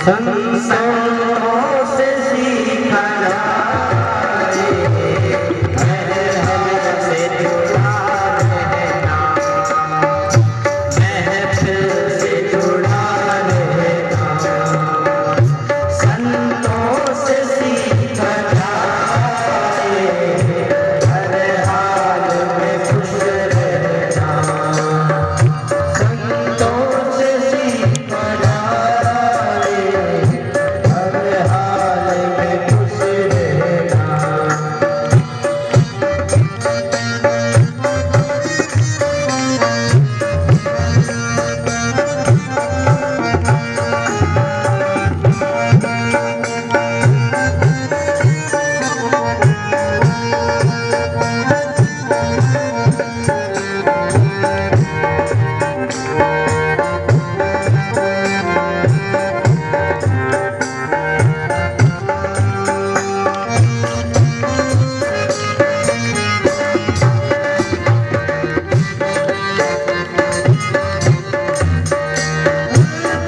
संतों से सीखा जाए, हर हाल से जुड़ा रहना, महफिल से जुड़ा रहना, संतों से सीखा जाए, हर हाल में खुश रहना, संतों से सीखा जाए, हर हाल में खुश रहना।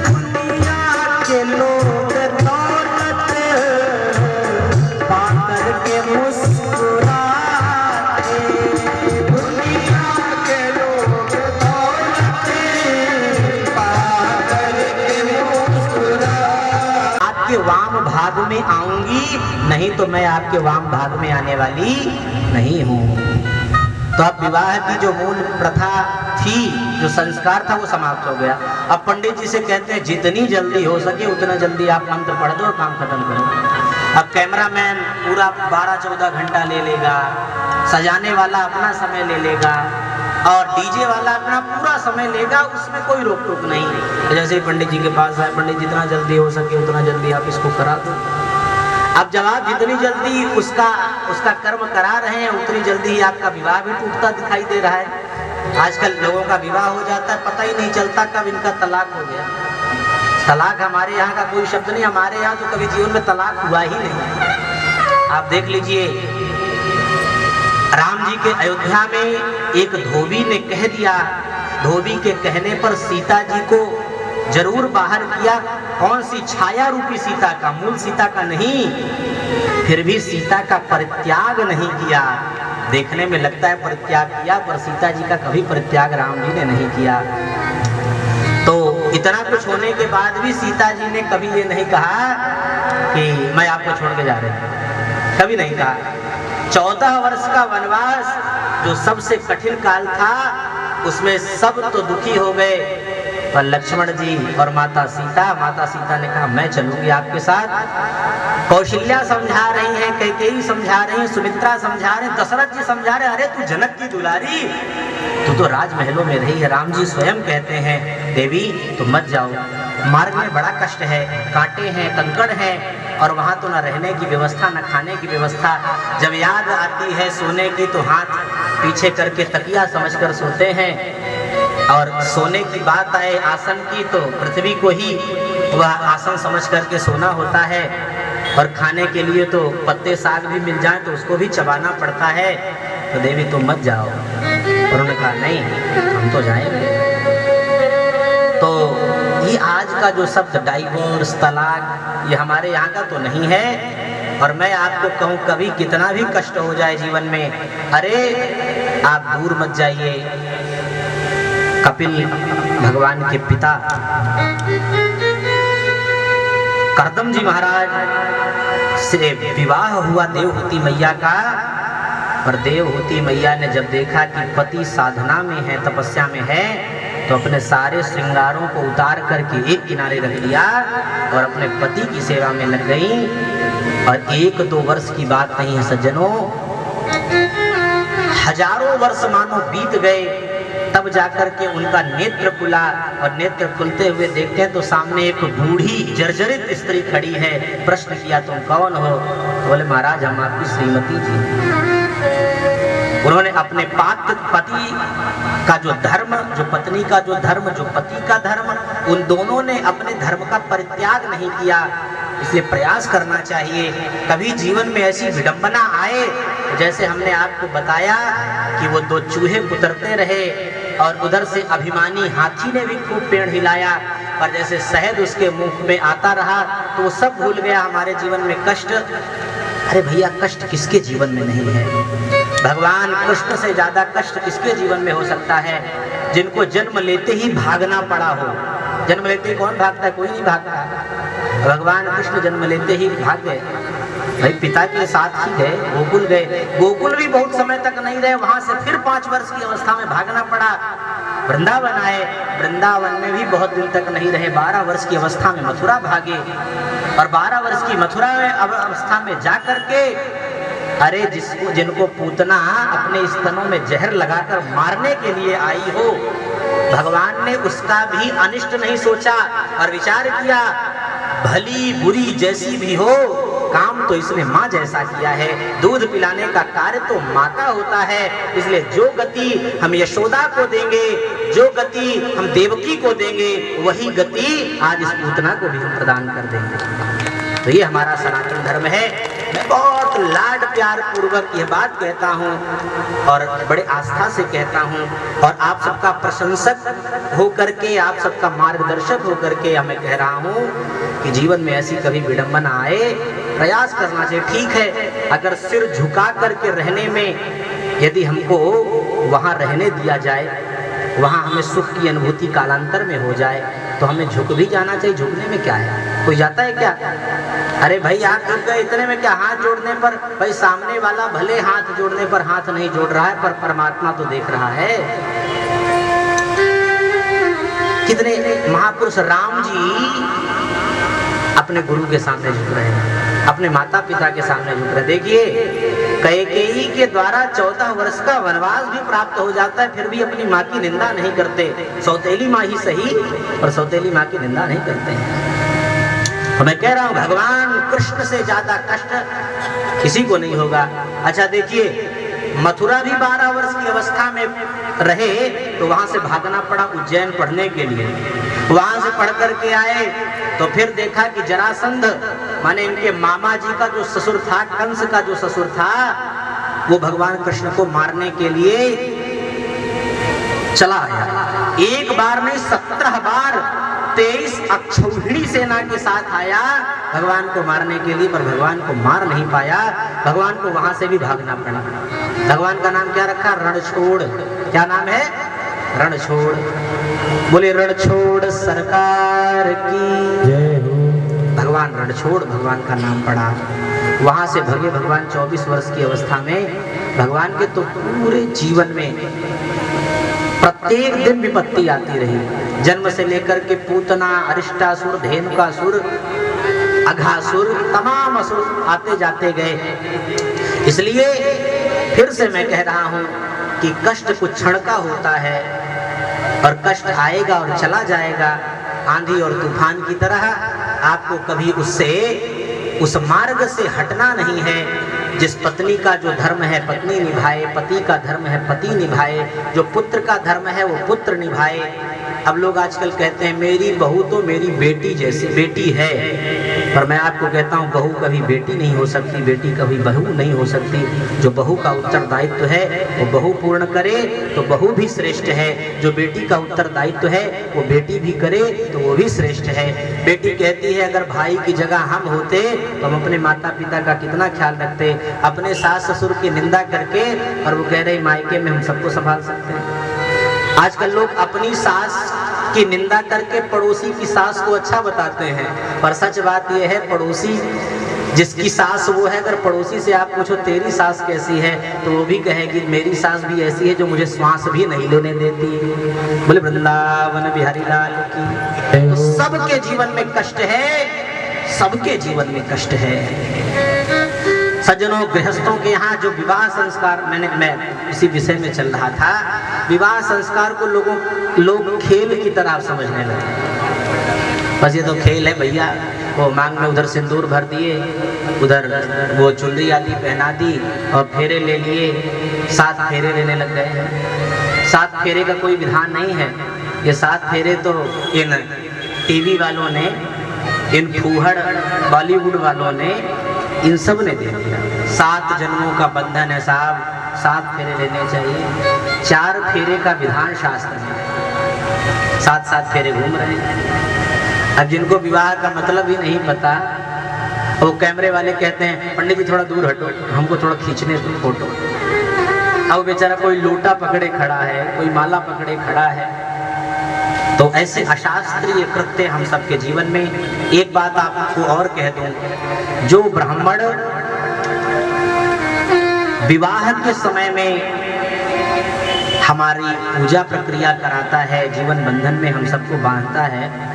दुनिया के लोग दौलत पाकर के मुस्कुराते, दुनिया के लोग दौलत पाकर के मुस्कुराते। आपके वाम भाग में आऊंगी, नहीं तो मैं आपके वाम भाग में आने वाली नहीं हूँ। तो अब विवाह की जो मूल प्रथा थी, जो संस्कार था, वो समाप्त हो गया। अब पंडित जी से कहते हैं जितनी जल्दी हो सके उतना जल्दी आप मंत्र पढ़ दो और काम खत्म करो। अब कैमरामैन पूरा 12-14 घंटा ले लेगा, सजाने वाला अपना समय ले लेगा और डीजे वाला अपना पूरा समय लेगा, उसमें कोई रोक टोक नहीं। जैसे ही पंडित जी के पास आए, पंडित जितना जल्दी हो सके उतना जल्दी आप इसको करा दो। अब जब आप जितनी जल्दी उसका कर्म करा रहे हैं, उतनी जल्दी ही आपका विवाह भी टूटता दिखाई दे रहा है। आजकल लोगों का विवाह हो जाता है, पता ही नहीं चलता कब इनका तलाक हो गया। तलाक हमारे यहाँ का कोई शब्द नहीं, हमारे यहाँ तो कभी जीवन में तलाक हुआ ही नहीं। आप देख लीजिए, राम जी के अयोध्या में एक धोबी ने कह दिया, धोबी के कहने पर सीता जी को जरूर बाहर किया। कौन सी? छाया रूपी सीता का, मूल सीता का नहीं। फिर भी सीता का परित्याग नहीं किया। देखने में लगता है परित्याग किया, पर सीता जी का कभी परित्याग राम जी ने नहीं किया। तो इतना कुछ होने के बाद भी सीता जी ने कभी ये नहीं कहा कि मैं आपको छोड़ के जा रही हूं, कभी नहीं कहा। 14 वर्ष का वनवास जो सबसे कठिन काल था, उसमें सब तो दुखी हो गए, पर लक्ष्मण जी और माता सीता ने कहा मैं चलूंगी आपके साथ। कौशल्या समझा रही हैं, कैकेयी समझा रही हैं, सुमित्रा समझा रहे हैं, दशरथ जी समझा रहे हैं, अरे तू जनक की दुलारी, तू तो राजमहलों में रही है। राम जी स्वयं कहते हैं देवी तुम मत जाओ, मार्ग में बड़ा कष्ट है, कांटे हैं, कंकड़ हैं, और वहां तो न रहने की व्यवस्था न खाने की व्यवस्था। जब याद आती है सोने की तो हाथ पीछे करके तकिया समझकर सोते हैं, और सोने की बात आए आसन की तो पृथ्वी को ही वह आसन समझ करके सोना होता है, और खाने के लिए तो पत्ते साग भी मिल जाए तो उसको भी चबाना पड़ता है। तो देवी तुम मत जाओ। उन्होंने कहा नहीं हम तो जाएंगे। तो ये आज का जो शब्द डाइवोर्स, तलाक, ये हमारे यहाँ का तो नहीं है। और मैं आपको कहूँ कभी कितना भी कष्ट हो जाए जीवन में, अरे आप दूर मत जाइए। कपिल भगवान के पिता करदम जी महाराज से विवाह हुआ देवहूति मैया का, पर देवहूति मैया ने जब देखा कि पति साधना में है, तपस्या में है, तो अपने सारे श्रृंगारों को उतार करके एक किनारे रख दिया और अपने पति की सेवा में लग गई। और 1-2 वर्ष की बात नहीं है सज्जनों, हजारों वर्ष मानो बीत गए, तब जाकर के उनका नेत्र खुला। और नेत्र खुलते हुए देखते हैं तो सामने एक बूढ़ी जर्जरित स्त्री खड़ी है। प्रश्न किया तुम कौन हो? तो बोले महाराज हम आपकी श्रीमती जी। उन्होंने अपने पति का जो धर्म, जो पत्नी का जो धर्म, जो पति का धर्म, उन दोनों ने अपने धर्म का परित्याग नहीं किया। इसलिए प्रयास करना चाहिए। कभी जीवन में ऐसी विडंबना आए, जैसे हमने आपको बताया कि वो 2 चूहे उतरते रहे और उधर से अभिमानी हाथी ने भी खूब पेड़ हिलाया, पर जैसे शहद उसके मुंह में आता रहा तो वो सब भूल गया। हमारे जीवन में कष्ट, अरे भैया कष्ट किसके जीवन में नहीं है? भगवान कृष्ण से ज्यादा कष्ट किसके जीवन में हो सकता है? जिनको जन्म लेते ही भागना पड़ा हो। जन्म लेते ही कौन भागता है? कोई नहीं भागता। भगवान कृष्ण जन्म लेते ही भाग गए। भाई पिता के साथ ही गए, गोकुल गए। गोकुल भी बहुत समय तक नहीं रहे, वहां से फिर 5 वर्ष की अवस्था में भागना पड़ा। वृंदावन आए, वृंदावन में भी बहुत दिन तक नहीं रहे। 12 वर्ष की अवस्था में मथुरा भागे और 12 वर्ष की मथुरा में अवस्था में जा करके, अरे जिनको पूतना अपने स्तनों में जहर लगाकर मारने के लिए आई हो, भगवान ने उसका भी अनिष्ट नहीं सोचा और विचार किया, भली बुरी जैसी भी हो, काम तो इसने माँ जैसा किया है। दूध पिलाने का कार्य तो माँ का होता है। इसलिए जो गति हम यशोदा को देंगे, जो गति हम देवकी को देंगे, वही गति आज इस पूतना को भी हम प्रदान कर देंगे। तो ये हमारा सनातन धर्म है। मैं बहुत लाड प्यार पूर्वक यह बात कहता हूँ और बड़े आस्था से कहता हूँ, और आप सबका प्रशंसक होकर के, आप सबका मार्गदर्शक होकर के मैं कह रहा हूँ कि जीवन में ऐसी कभी विडंबना आए, प्रयास करना चाहिए। ठीक है, अगर सिर झुका करके रहने में यदि हमको वहाँ रहने दिया जाए, वहाँ हमें सुख की अनुभूति कालांतर में हो जाए, तो हमें झुक भी जाना चाहिए। झुकने में क्या है? कोई जाता है क्या? अरे भाई आप झुक गए, इतने में क्या? हाथ जोड़ने पर, भाई सामने वाला भले हाथ जोड़ने पर हाथ नहीं जोड़ रहा है, पर परमात्मा तो देख रहा है। कितने महापुरुष राम जी अपने गुरु के सामने झुक रहे हैं, अपने माता पिता के सामने झुक रहे। देखिए, कैकेयी के द्वारा 14 वर्ष का वनवास भी प्राप्त हो जाता है, फिर भी अपनी माँ की निंदा नहीं करते। सौतेली माँ ही सही, पर सौतेली माँ की निंदा नहीं करते हैं। तो मैं कह रहा हूँ, भगवान कृष्ण से ज्यादा कष्ट किसी को नहीं होगा। अच्छा देखिए, मथुरा भी 12 वर्ष की अवस्था में रहे, तो वहां से भागना पड़ा उज्जैन पढ़ने के लिए। वहां से पढ़ करके आए तो फिर देखा कि जरासंध, माने इनके मामा जी का जो ससुर था, कंस का जो ससुर था, वो भगवान कृष्ण को मारने के लिए चला आया। एक बार नहीं 17 बार 23 अक्षौहिणी सेना के साथ आया भगवान को मारने के लिए, पर भगवान को मार नहीं पाया। भगवान को वहां से भी भागना पड़ा। भगवान का नाम क्या रखा? रणछोड़। क्या नाम है? रणछोड़। बोले रणछोड़ सरकार की जय हो। भगवान रणछोड़, भगवान का नाम पड़ा। वहां से भगे भगवान 24 वर्ष की अवस्था में। भगवान के तो पूरे जीवन में प्रत्येक दिन विपत्ति आती रही। जन्म से लेकर के पूतना, अरिष्टासुर, धेनुकासुर, अघासुर, तमाम असुर आते जाते गए। इसलिए फिर से मैं कह रहा हूं कि कष्ट कुछ क्षण का होता है और कष्ट आएगा और चला जाएगा, आंधी और तूफान की तरह। आपको कभी उस मार्ग से हटना नहीं है। जिस पत्नी का जो धर्म है पत्नी निभाए, पति का धर्म है पति निभाए, जो पुत्र का धर्म है वो पुत्र निभाए। अब लोग आजकल कहते हैं मेरी बहू तो मेरी बेटी जैसी बेटी है, पर मैं आपको कहता हूँ बहू कभी बेटी नहीं हो सकती, बेटी कभी बहू नहीं हो सकती। जो बहू का उत्तरदायित्व है वो बहू पूर्ण करे तो बहू भी श्रेष्ठ है, जो बेटी का उत्तरदायित्व है वो बेटी भी करे तो वो भी श्रेष्ठ है। बेटी कहती है अगर भाई की जगह हम होते तो हम अपने माता पिता का कितना ख्याल रखते, अपने सास ससुर की निंदा करके, और वो कह रहे मायके में हम सबको संभाल सकते हैं। आजकल लोग अपनी सास की निंदा करके पड़ोसी की सास को अच्छा बताते हैं, पर सच बात यह है पड़ोसी जिसकी सास वो है, अगर पड़ोसी से आप पूछो तेरी सास कैसी है तो वो भी कहेगी मेरी सास भी ऐसी है जो मुझे श्वास भी नहीं लेने देती। बोले वृंदावन बिहारी लाल की। तो सबके जीवन में कष्ट है, सबके जीवन में कष्ट है। सज्जनों, गृहस्थों के यहाँ जो विवाह संस्कार, मैं इसी विषय में चल रहा था, विवाह संस्कार को लोग खेल की तरह समझने लगे। बस ये तो खेल है भैया, वो मांग में उधर सिंदूर भर दिए, उधर वो चुनरी आदि पहना दी और फेरे ले लिए, 7 फेरे लेने लग गए। 7 फेरे का कोई विधान नहीं है, ये 7 फेरे तो इन टीवी वालों ने, इन फूहड़ बॉलीवुड वालों ने, इन सब ने दे दिया। 7 जन्मों का बंधन है साहब, 7 फेरे लेने चाहिए। 4 फेरे का विधान शास्त्र में, 7-7 फेरे घूम रहे हैं। अब जिनको विवाह का मतलब ही नहीं पता, वो कैमरे वाले कहते हैं पंडित जी थोड़ा दूर हटो, हमको थोड़ा खींचने दो फोटो। अब बेचारा कोई लोटा पकड़े खड़ा है, कोई माला पकड़े खड़ा है। तो ऐसे अशास्त्रीय कृत्य हम सबके जीवन में। एक बात आपको और कह दूं, जो ब्राह्मण विवाह के समय में हमारी पूजा प्रक्रिया कराता है, जीवन बंधन में हम सबको बांधता है,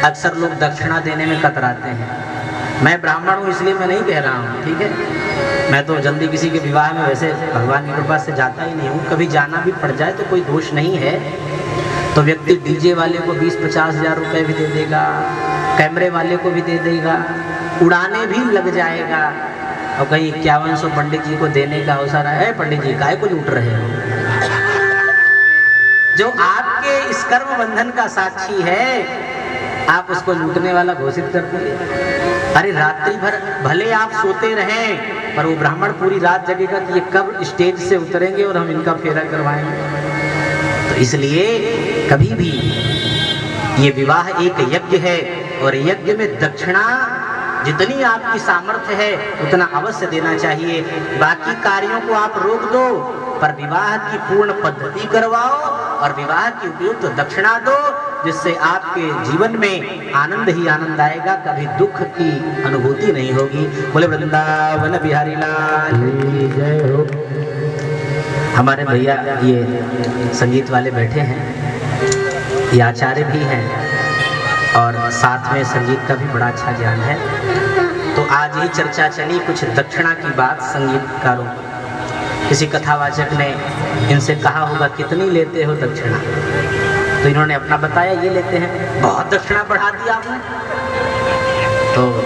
अक्सर लोग दक्षिणा देने में कतराते हैं। मैं ब्राह्मण हूँ इसलिए मैं नहीं कह रहा हूँ, ठीक है। मैं तो जल्दी किसी के विवाह में वैसे भगवान की कृपा से जाता ही नहीं हूँ। कभी जाना भी पड़ जाए तो कोई दोष नहीं है। तो व्यक्ति डीजे वाले को 20-50 हज़ार रुपये भी दे देगा, कैमरे वाले को भी दे देगा, उड़ाने भी लग जाएगा। और कहीं 5100 पंडित जी को देने का अवसर है, पंडित जी काहे को लूट रहे हो? जो आपके इस कर्म बंधन का साक्षी है, आप उसको लूटने वाला घोषित कर दिए। अरे रात्रि भर भले आप सोते रहें, पर वो ब्राह्मण पूरी रात जगेगा कि ये कब स्टेज से उतरेंगे और हम इनका फेरा करवाएंगे। तो इसलिए कभी भी ये विवाह एक यज्ञ है, और यज्ञ में दक्षिणा जितनी आपकी सामर्थ्य है उतना अवश्य देना चाहिए। बाकी कार्यों को आप रोक दो, पर विवाह की पूर्ण पद्धति करवाओ और विवाह की उपयुक्त दक्षिणा दो, जिससे आपके जीवन में आनंद ही आनंद आएगा, कभी दुख की अनुभूति नहीं होगी। बोले वृंदावन बिहारी लाल की जय हो। हमारे भैया ये संगीत वाले बैठे हैं, ये आचार्य भी हैं और साथ में संगीत का भी बड़ा अच्छा ज्ञान है। तो आज ही चर्चा चली कुछ दक्षिणा की बात संगीतकारों। किसी कथावाचक ने इनसे कहा होगा कितनी लेते हो दक्षिणा, तो इन्होंने अपना बताया ये लेते हैं। बहुत दक्षिणा बढ़ा दी आपने। तो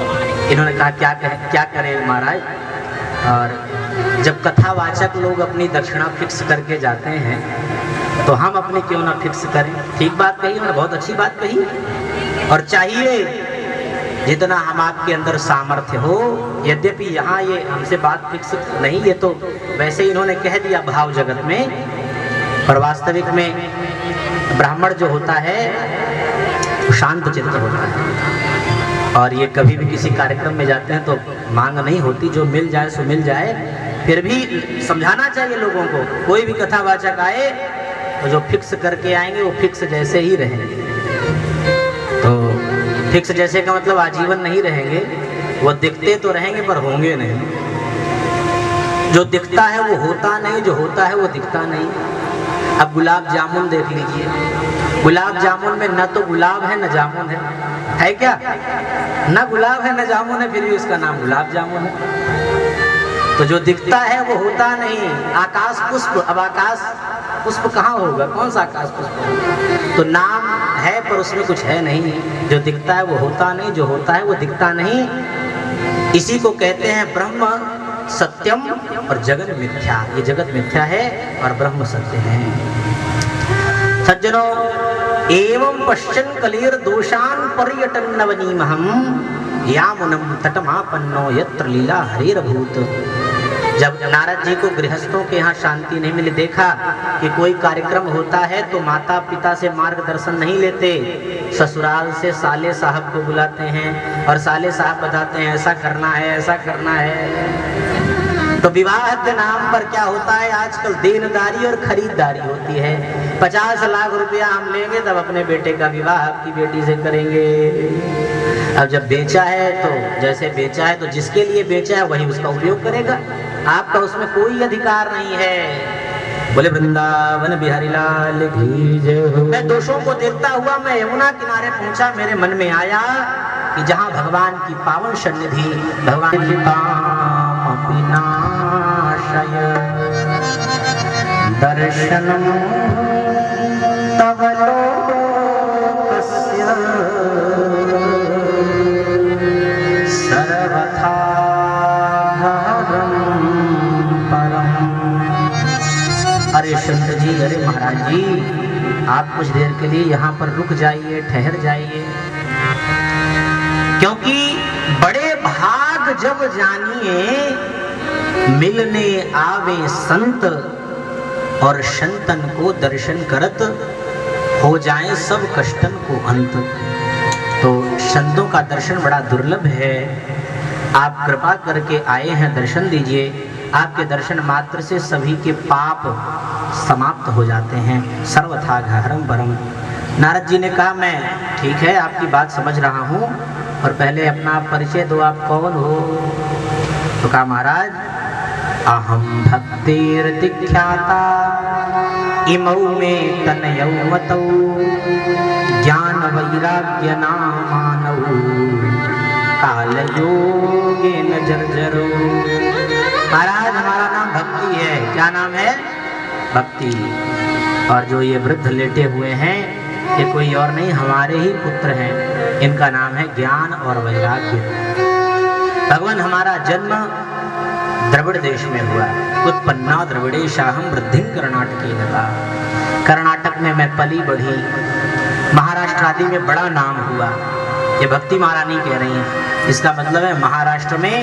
इन्होंने कहा क्या करें महाराज। और जब कथावाचक लोग अपनी दक्षिणा फिक्स करके जाते हैं, तो हम अपनी क्यों ना फिक्स करें। ठीक बात कही उन्होंने, बहुत अच्छी बात कही। और चाहिए जितना हम आपके अंदर सामर्थ्य हो। यद्यपि यहाँ ये हमसे बात फिक्स नहीं, ये तो वैसे ही इन्होंने कह दिया भाव जगत में, पर वास्तविक में ब्राह्मण जो होता है शांत चित्त होता है। और ये कभी भी किसी कार्यक्रम में जाते हैं तो मांग नहीं होती, जो मिल जाए सो मिल जाए। फिर भी समझाना चाहिए लोगों को, कोई भी कथावाचक आए तो जो फिक्स करके आएंगे वो फिक्स जैसे ही रहेंगे। तो फिक्स जैसे का मतलब आजीवन नहीं रहेंगे, वो दिखते तो रहेंगे पर होंगे नहीं। जो दिखता है वो होता नहीं, जो होता है वो दिखता नहीं। अब गुलाब जामुन देख लीजिए, गुलाब जामुन में न तो गुलाब है न जामुन है क्या? न गुलाब है न जामुन है, फिर भी उसका नाम गुलाब जामुन है। तो जो दिखता है वो होता नहीं। आकाश पुष्प, अब आकाश पुष्प कहाँ होगा, कौन सा आकाश पुष्प? तो नाम है पर उसमें कुछ है नहीं। जो दिखता है वो होता नहीं, जो होता है वो दिखता नहीं। इसी को कहते हैं ब्रह्म सत्यम और जगत मिथ्या। ये जगत मिथ्या है और ब्रह्म सत्य है। सज्जनों, एवं पश्चन कलेर दोषान पर्यटन नवनीमहम यामुनम तटमापन्नो यत्र लीला हरेरभूत। जब नारद जी को गृहस्थों के यहाँ शांति नहीं मिली, देखा कि कोई कार्यक्रम होता है तो माता पिता से मार्गदर्शन नहीं लेते, ससुराल से साले साहब को बुलाते हैं और साले साहब बताते हैं ऐसा करना है ऐसा करना है। तो विवाह के नाम पर क्या होता है आजकल, देनदारी और खरीददारी होती है। 50 लाख रुपया हम लेंगे तब अपने बेटे का विवाह आपकी बेटी से करेंगे। अब जब बेचा है तो जैसे बेचा है तो जिसके लिए बेचा है वही उसका उपयोग करेगा, आपका उसमें कोई अधिकार नहीं है। बोले वृंदावन बिहारी लाल की जय हो। मैं दोषों को देखता हुआ मैं यमुना किनारे पहुंचा। मेरे मन में आया कि जहां भगवान की पावन सन्निधि, भगवान की दर्शनम तव लोकस्य सर्वथा घरं परम्। अरे संत जी, अरे महाराज जी, आप कुछ देर के लिए यहाँ पर रुक जाइए, ठहर जाइए, क्योंकि बड़े भाग जब जानिए मिलने आवे संत, और संतन को दर्शन करत हो जाए सब कष्टन को अंत। तो संतों का दर्शन बड़ा दुर्लभ है। आप कृपा करके आए हैं, दर्शन दीजिए। आपके दर्शन मात्र से सभी के पाप समाप्त हो जाते हैं। सर्वथा घरं परम। नारद जी ने कहा, मैं ठीक है आपकी बात समझ रहा हूँ, और पहले अपना परिचय दो, आप कौन हो? तो कहा, महाराज अहम भक्तिर्तिख्याता इमौ में तनयौ मतौ ज्ञान वैराग्य नामानौ काल योगेन जर्जरो। महाराज हमारा नाम भक्ति है। क्या नाम है? भक्ति। और जो ये वृद्ध लेटे हुए हैं ये कोई और नहीं, हमारे ही पुत्र हैं। इनका नाम है ज्ञान और वैराग्य। भगवान, हमारा जन्म द्रविड़ देश में हुआ। उत्पन्ना द्रविड़ेशाहम वृद्धिं कर्नाटकी लगा। कर्नाटक में मैं पली बढ़ी, महाराष्ट्र आदि में बड़ा नाम हुआ। ये भक्ति महारानी कह रही हैं। इसका मतलब है महाराष्ट्र में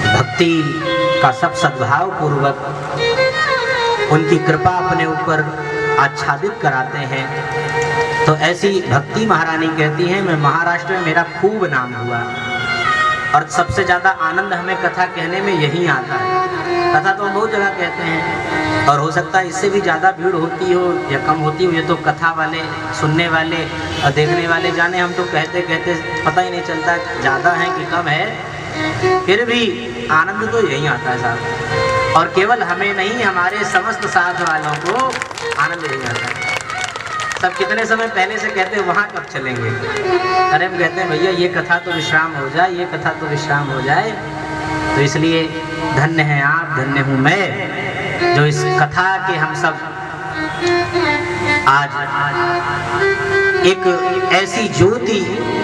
भक्ति का सब सद्भाव पूर्वक उनकी कृपा अपने ऊपर आच्छादित कराते हैं। तो ऐसी भक्ति महारानी कहती हैं, मैं महाराष्ट्र में मेरा खूब नाम हुआ, और सबसे ज़्यादा आनंद हमें कथा कहने में यही आता है। कथा तो हम बहुत जगह कहते हैं, और हो सकता है इससे भी ज़्यादा भीड़ होती हो या कम होती हो, ये तो कथा वाले, सुनने वाले और देखने वाले जाने। हम तो कहते कहते पता ही नहीं चलता ज़्यादा है कि कम है, फिर भी आनंद तो यही आता है साहब। और केवल हमें नहीं, हमारे समस्त साथ वालों को आनंद यही आता है। सब कितने समय पहले से कहते हैं वहाँ कब चलेंगे? अरे हम कहते हैं भैया ये कथा तो विश्राम हो जाए, ये कथा तो विश्राम हो जाए। तो इसलिए धन्य हैं आप, धन्य हूँ मैं, जो इस कथा के हम सब आज एक ऐसी ज्योति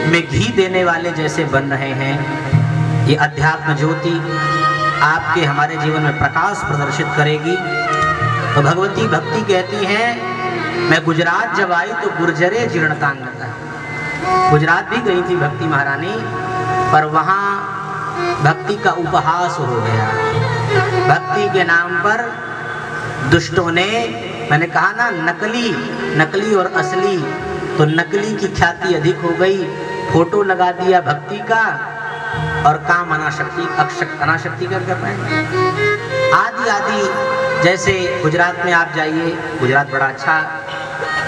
में घी देने वाले जैसे बन रहे हैं। ये अध्यात्म ज्योति आपके हमारे जीवन में प्रकाश प्रदर्शित करेगी। तो भगवती भक्ति कहती हैं, मैं गुजरात जब आई तो गुर्जरे जीर्णतांगता। गुजरात भी गई थी भक्ति महारानी, पर वहाँ भक्ति का उपहास हो गया। भक्ति के नाम पर दुष्टों ने, मैंने कहा ना, नकली और असली, तो नकली की ख्याति अधिक हो गई। फोटो लगा दिया भक्ति का, और काम अनाशक्ति कर पाए आदि आदि। जैसे गुजरात में आप जाइए, गुजरात बड़ा अच्छा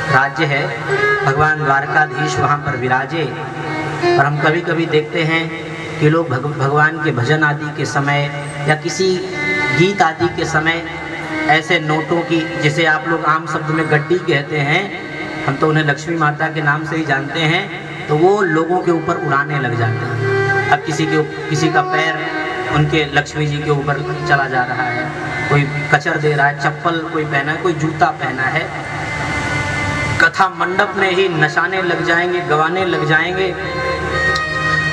राज्य है, भगवान द्वारकाधीश वहाँ पर विराजे। और हम कभी कभी देखते हैं कि लोग भगवान के भजन आदि के समय या किसी गीत आदि के समय ऐसे नोटों की, जिसे आप लोग आम शब्द में गड्डी कहते हैं, हम तो उन्हें लक्ष्मी माता के नाम से ही जानते हैं, तो वो लोगों के ऊपर उड़ाने लग जाते हैं। अब किसी का पैर उनके लक्ष्मी जी के ऊपर चला जा रहा है, कोई कचर दे रहा है, चप्पल कोई पहना है, कोई जूता पहना है। कथा मंडप में ही नचाने लग जाएंगे, गवाने लग जाएंगे।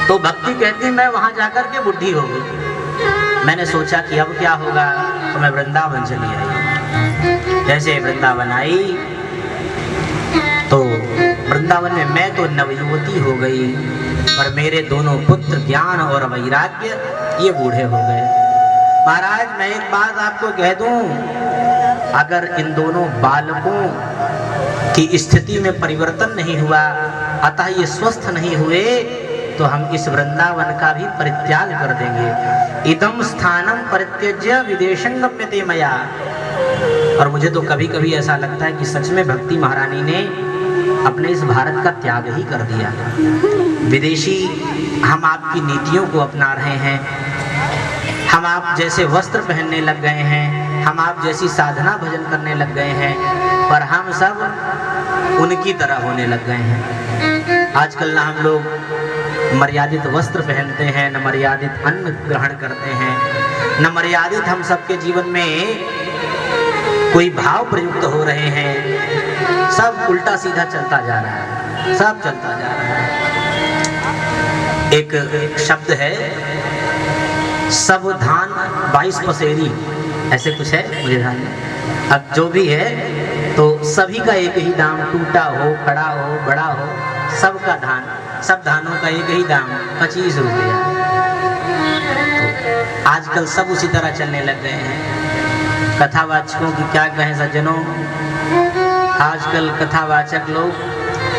तो भक्ति कहती, मैं वहां जाकर के बुढ़ी हो गई। मैंने सोचा कि अब क्या होगा, तो मैं वृंदावन चली आई। जैसे वृंदावन आई तो वृंदावन में मैं तो नवयुवती हो गई, पर मेरे दोनों पुत्र ज्ञान और वैराग्य ये बूढ़े हो गए। महाराज, मैं एक बात आपको कह दूं, अगर इन दोनों बालकों की स्थिति में परिवर्तन नहीं हुआ, अतः ये स्वस्थ नहीं हुए, तो हम इस वृंदावन का भी परित्याग कर देंगे। इदम स्थानम परित्यज्य विदेशं गम्यते मया। और मुझे तो कभी कभी ऐसा लगता है कि सच में भक्ति महारानी ने अपने इस भारत का त्याग ही कर दिया। विदेशी हम आपकी नीतियों को अपना रहे हैं, हम आप जैसे वस्त्र पहनने लग गए हैं, हम आप जैसी साधना भजन करने लग गए हैं, पर हम सब उनकी तरह होने लग गए हैं। आजकल ना हम लोग मर्यादित वस्त्र पहनते हैं, न मर्यादित अन्न ग्रहण करते हैं, न मर्यादित हम सबके जीवन में कोई भाव प्रयुक्त हो रहे हैं। सब उल्टा सीधा चलता जा रहा है, सब चलता जा रहा है। एक शब्द है, सब धान 22 पसेरी, ऐसे कुछ है मुझे ध्यान नहीं। अब जो भी है तो सभी का एक ही दाम, टूटा हो, खड़ा हो, बड़ा हो, सबका धान, सब धानों का एक ही दाम 25 रुपया। तो आजकल सब उसी तरह चलने लग गए हैं। कथावाचकों की क्या कहें सज्जनों, आजकल कथावाचक लोग,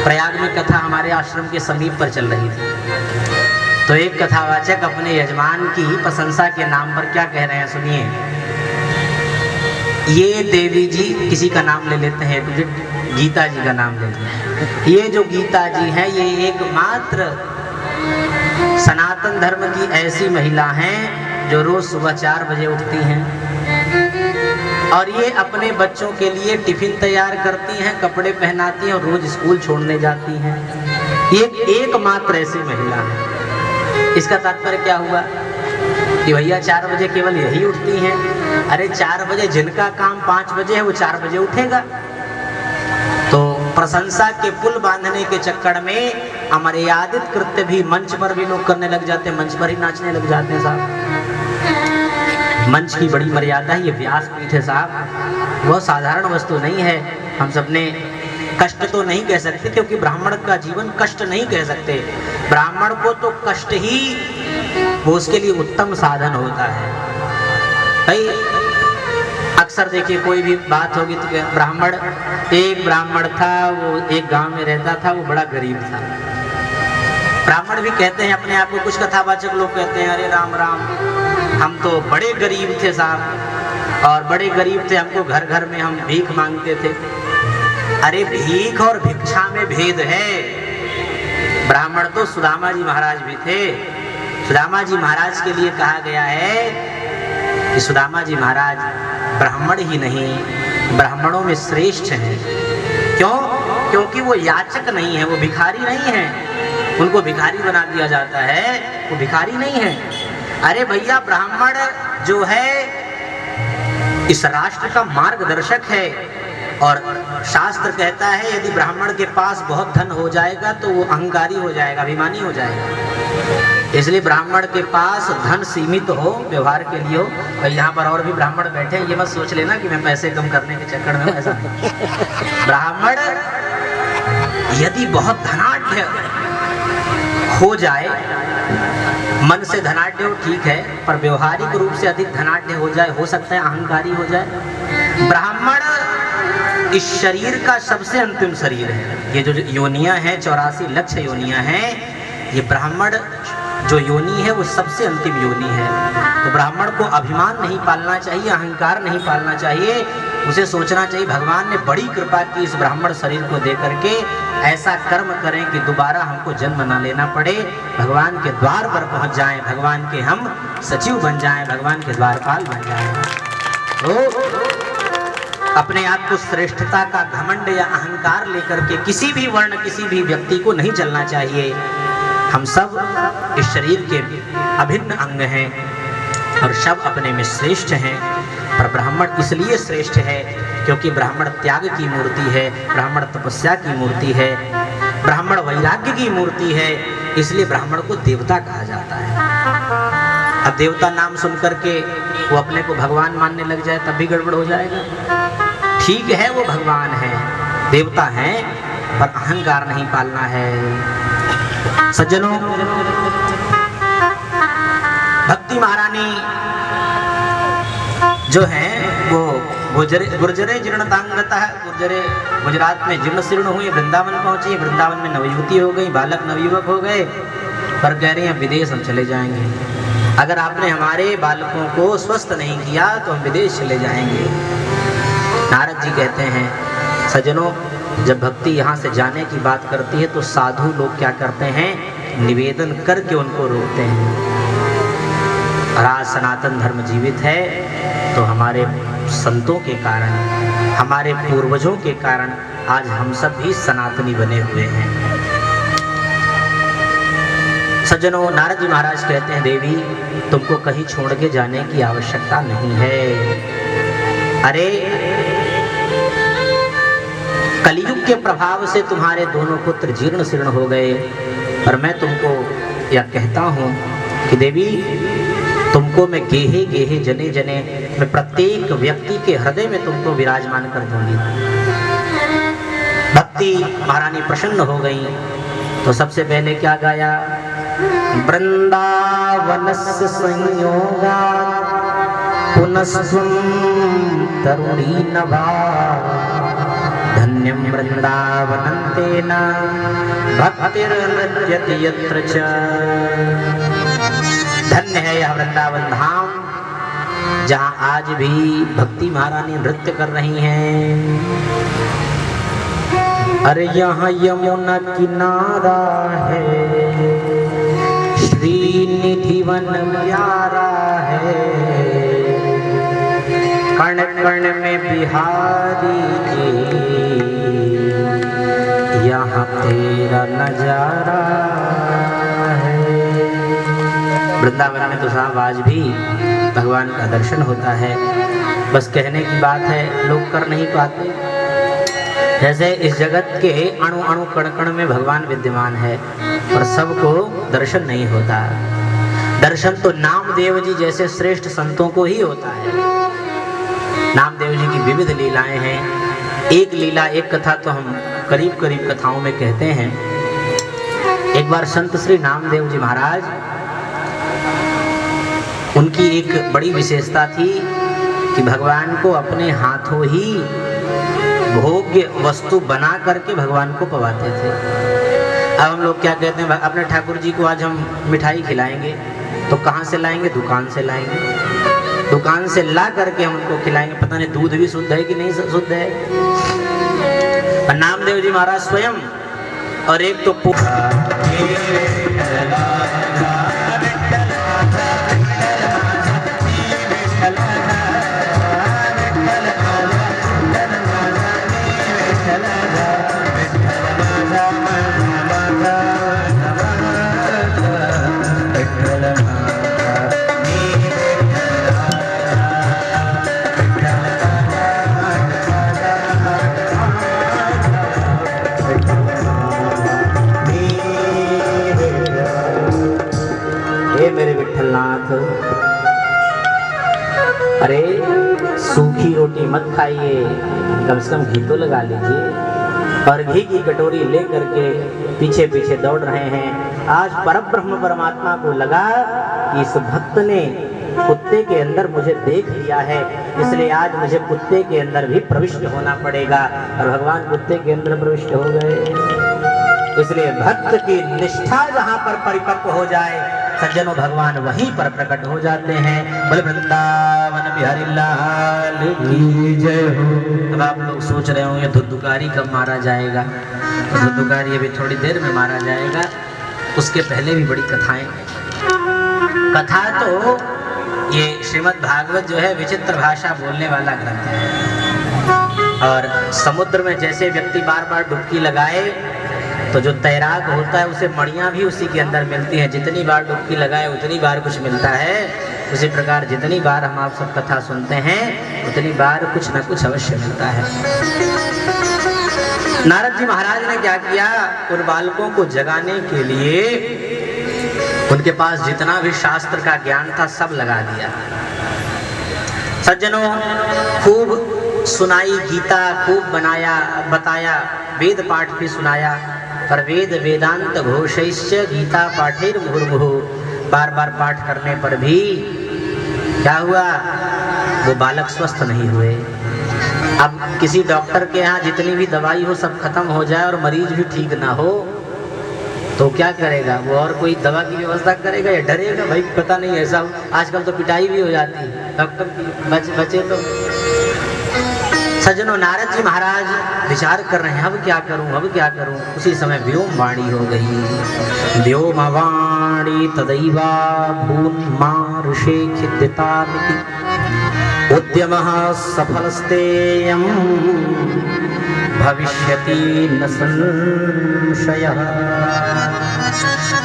प्रयाग में कथा हमारे आश्रम के समीप पर चल रही थी, तो एक कथावाचक अपने यजमान की प्रशंसा के नाम पर क्या कह रहे हैं सुनिए। ये देवी जी, किसी का नाम ले लेते हैं, गीता जी का नाम ले लेते हैं। ये जो गीता जी हैं, ये एकमात्र सनातन धर्म की ऐसी महिला हैं जो रोज सुबह 4 बजे उठती हैं और ये अपने बच्चों के लिए टिफिन तैयार करती हैं, कपड़े पहनाती हैं और रोज स्कूल छोड़ने जाती हैं। ये एकमात्र ऐसी महिला है। इसका तात्पर्य क्या हुआ कि भैया 4 बजे केवल यही उठती हैं। अरे 4 बजे, जिनका काम 5 बजे है वो 4 बजे उठेगा। तो प्रशंसा के पुल बांधने के चक्कर में अमर्यादित कृत्य भी मंच पर भी लोग करने लग जाते हैं, मंच पर ही नाचने लग जाते हैं साहब। मंच की बड़ी मर्यादा है, ये व्यासपीठ है साहब, वह साधारण वस्तु नहीं है। हम सबने कष्ट तो नहीं कह सकते, क्योंकि ब्राह्मण का जीवन कष्ट नहीं कह सकते। ब्राह्मण को तो कष्ट ही वो उसके लिए उत्तम साधन होता है। भाई अक्सर देखिए कोई भी बात होगी तो ब्राह्मण, एक ब्राह्मण था, वो एक गांव में रहता था, वो बड़ा गरीब था। ब्राह्मण भी कहते हैं अपने आप को, कुछ कथावाचक लोग कहते हैं अरे राम राम, हम तो बड़े गरीब थे साहब, और बड़े गरीब थे, हमको घर घर में हम भीख मांगते थे। अरे भीख और भिक्षा में भेद है। ब्राह्मण तो सुदामा जी महाराज भी थे। सुदामा जी महाराज के लिए कहा गया है कि सुदामा जी महाराज ब्राह्मण ही नहीं, ब्राह्मणों में श्रेष्ठ हैं। क्यों? क्योंकि वो याचक नहीं है, वो भिखारी नहीं है। उनको भिखारी बना दिया जाता है, वो भिखारी नहीं है। अरे भैया ब्राह्मण जो है इस राष्ट्र का मार्गदर्शक है, और शास्त्र कहता है यदि ब्राह्मण के पास बहुत धन हो जाएगा तो वो अहंकारी हो जाएगा, अभिमानी हो जाएगा। इसलिए ब्राह्मण के पास धन सीमित हो, व्यवहार के लिए हो। और यहाँ पर और भी ब्राह्मण बैठे हैं, ये मत सोच लेना कि मैं पैसे कम करने के चक्कर में हूँ, ऐसा नहीं। ब्राह्मण यदि बहुत धनाढ्य हो जाए, मन से धनाढ्य हो ठीक है, पर व्यवहारिक रूप से अधिक धनाढ्य हो जाए, हो सकता है अहंकारी हो जाए। ब्राह्मण इस शरीर का सबसे अंतिम शरीर है। ये जो योनियां हैं, 84 लक्ष योनियां हैं, ये ब्राह्मण जो योनि है वो सबसे अंतिम योनि है। तो ब्राह्मण को अभिमान नहीं पालना चाहिए, अहंकार नहीं पालना चाहिए। उसे सोचना चाहिए भगवान ने बड़ी कृपा की इस ब्राह्मण शरीर को दे करके, ऐसा कर्म करें कि दोबारा हमको जन्म ना लेना पड़े, भगवान के द्वार पर पहुंच जाएं, भगवान के हम सचिव बन जाएं, भगवान के द्वारपाल बन जाएं। तो अपने आप को श्रेष्ठता का घमंड या अहंकार लेकर के किसी भी वर्ण, किसी भी व्यक्ति को नहीं चलना चाहिए। हम सब इस शरीर के अभिन्न अंग हैं और सब अपने में श्रेष्ठ हैं। पर ब्राह्मण इसलिए श्रेष्ठ है क्योंकि ब्राह्मण त्याग की मूर्ति है, ब्राह्मण तपस्या की मूर्ति है, ब्राह्मण वैराग्य की मूर्ति है। इसलिए ब्राह्मण को देवता कहा जाता है। अब देवता नाम सुन करके वो अपने को भगवान मानने लग जाए तब भी गड़बड़ हो जाएगा। ठीक है वो भगवान है, देवता है, पर अहंकार नहीं पालना है। सज्जनों, भक्ति महारानी जो है वो गुर्जरे जीर्णतांगता है। गुर्जरे गुजरात में जीर्ण शीर्ण हुई, वृंदावन पहुंची, वृंदावन में नवयुवती हो गई, बालक नवयुवक हो गए, पर कह रहे हैं विदेश हम चले जाएंगे। अगर आपने हमारे बालकों को स्वस्थ नहीं किया तो हम विदेश चले जाएंगे। नारद जी कहते हैं सज्जनों, जब भक्ति यहाँ से जाने की बात करती है तो साधु लोग क्या करते हैं, निवेदन करके उनको रोकते हैं। और आज सनातन धर्म जीवित है तो हमारे संतों के कारण, हमारे पूर्वजों के कारण आज हम सब भी सनातनी बने हुए हैं। सज्जनों, नारद जी महाराज कहते हैं देवी तुमको कहीं छोड़ के जाने की आवश्यकता नहीं है। अरे कलयुग के प्रभाव से तुम्हारे दोनों पुत्र जीर्ण शीर्ण हो गए, पर मैं तुमको या कहता हूँ कि देवी तुमको मैं गेहे गेहे जने जने मैं प्रत्येक व्यक्ति के हृदय में तुमको विराजमान कर दूंगी। भक्ति महारानी प्रसन्न हो गई तो सबसे पहले क्या गाया, वृंदावनस्य संयोगा पुनस्त्वं तरुणी नभा धन्यं वृंदावनं तेन भक्तिर्नृत्यति यत्र च। धन्य है यह वृंदावन धाम जहाँ आज भी भक्ति महारानी नृत्य कर रही हैं। अरे यहाँ यमुना किनारा है, श्रीनिधि वन प्यारा है, कण कण में बिहारी जी, यहाँ तेरा नजारा है। वृंदावन में तो साहब आज भी भगवान का दर्शन होता है, बस कहने की बात है, लोग कर नहीं पाते। जैसे इस जगत के अणु अणु कण कण में भगवान विद्यमान है और सबको दर्शन नहीं होता। दर्शन तो नामदेव जी जैसे श्रेष्ठ संतों को ही होता है। नामदेव जी की विविध लीलाएं हैं। एक लीला एक कथा तो हम करीब करीब कथाओं में कहते हैं। एक बार संत श्री नामदेव जी महाराज, उनकी एक बड़ी विशेषता थी कि भगवान को अपने हाथों ही भोग्य वस्तु बना करके भगवान को पवाते थे। अब हम लोग क्या कहते हैं, अपने ठाकुर जी को आज हम मिठाई खिलाएंगे तो कहाँ से लाएंगे, दुकान से लाएंगे, दुकान से ला करके हम उनको खिलाएंगे। पता नहीं दूध भी शुद्ध है कि नहीं शुद्ध है। और नामदेव जी महाराज स्वयं, और एक तो अरे सूखी रोटी मत खाइए, कम से कम घी तो लगा लीजिए। और घी की कटोरी ले करके पीछे पीछे दौड़ रहे हैं। आज परब्रह्म परमात्मा को लगा कि इस भक्त ने कुत्ते के अंदर मुझे देख लिया है, इसलिए आज मुझे कुत्ते के अंदर भी प्रविष्ट होना पड़ेगा। और भगवान कुत्ते के अंदर प्रविष्ट हो गए। इसलिए भक्त की निष्ठा जहाँ पर परिपक्व हो जाए, सज्जनों भगवान वहीं पर प्रकट हो जाते हैं। बोले वृंदावन बिहारी लाल की जय हो। अब आप लोग सोच रहे होंगे धुद्धुकारी कब मारा जाएगा, तो धुद्धुकारी अभी थोड़ी देर में मारा जाएगा। उसके पहले भी बड़ी कथाएं। कथा तो ये श्रीमद् भागवत जो है विचित्र भाषा बोलने वाला ग्रंथ है। और समुद्र में जैसे व्यक्ति बार बार डुबकी लगाए तो जो तैराक होता है उसे मड़ियाँ भी उसी के अंदर मिलती हैं। जितनी बार डुबकी लगाए उतनी बार कुछ मिलता है। उसी प्रकार जितनी बार हम आप सब कथा सुनते हैं उतनी बार कुछ न कुछ अवश्य मिलता है। नारद जी महाराज ने क्या किया, उन बालकों को जगाने के लिए उनके पास जितना भी शास्त्र का ज्ञान था सब लगा दिया। सज्जनों खूब सुनाई गीता, खूब बनाया बताया, वेद पाठ भी सुनाया। पर वेद वेदांत घोषैश्च गीता पाठेर मुहुर्मुहु, बार बार पाठ करने पर भी क्या हुआ, वो बालक स्वस्थ नहीं हुए। अब किसी डॉक्टर के यहाँ जितनी भी दवाई हो सब खत्म हो जाए और मरीज भी ठीक ना हो तो क्या करेगा वो, और कोई दवा की व्यवस्था करेगा या डरेगा, भाई पता नहीं ऐसा। आजकल तो पिटाई भी हो जाती है डॉक्टर बचे तो। सज्जनों नारद जी महाराज विचार कर रहे हैं, अब क्या करूं, अब क्या करूं। उसी समय व्योम वाणी हो गई। व्योम वाणी तदैवा भून्मा ऋषे खिद्यतामिति उद्यमः सफलस्तेयं भविष्यति न संशयः।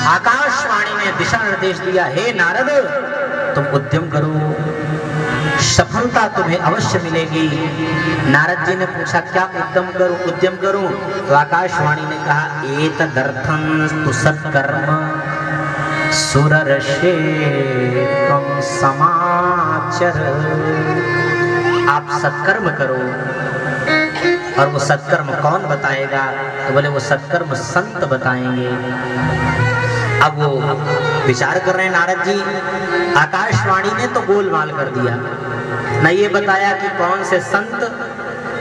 आकाशवाणी ने दिशा निर्देश दिया, हे नारद तुम उद्यम करो, सफलता तुम्हें अवश्य मिलेगी। नारद जी ने पूछा क्या उद्यम करूं? तो आकाशवाणी ने कहा एतदर्थं तु सत्कर्म सुरर्षे त्वं समाचर। आप सत्कर्म करो। और वो सत्कर्म कौन बताएगा? तो बोले वो सत्कर्म संत बताएंगे। अब वो विचार कर रहे हैं नारद जी, आकाशवाणी ने तो गोलमाल कर दिया, न ये बताया कि कौन से संत,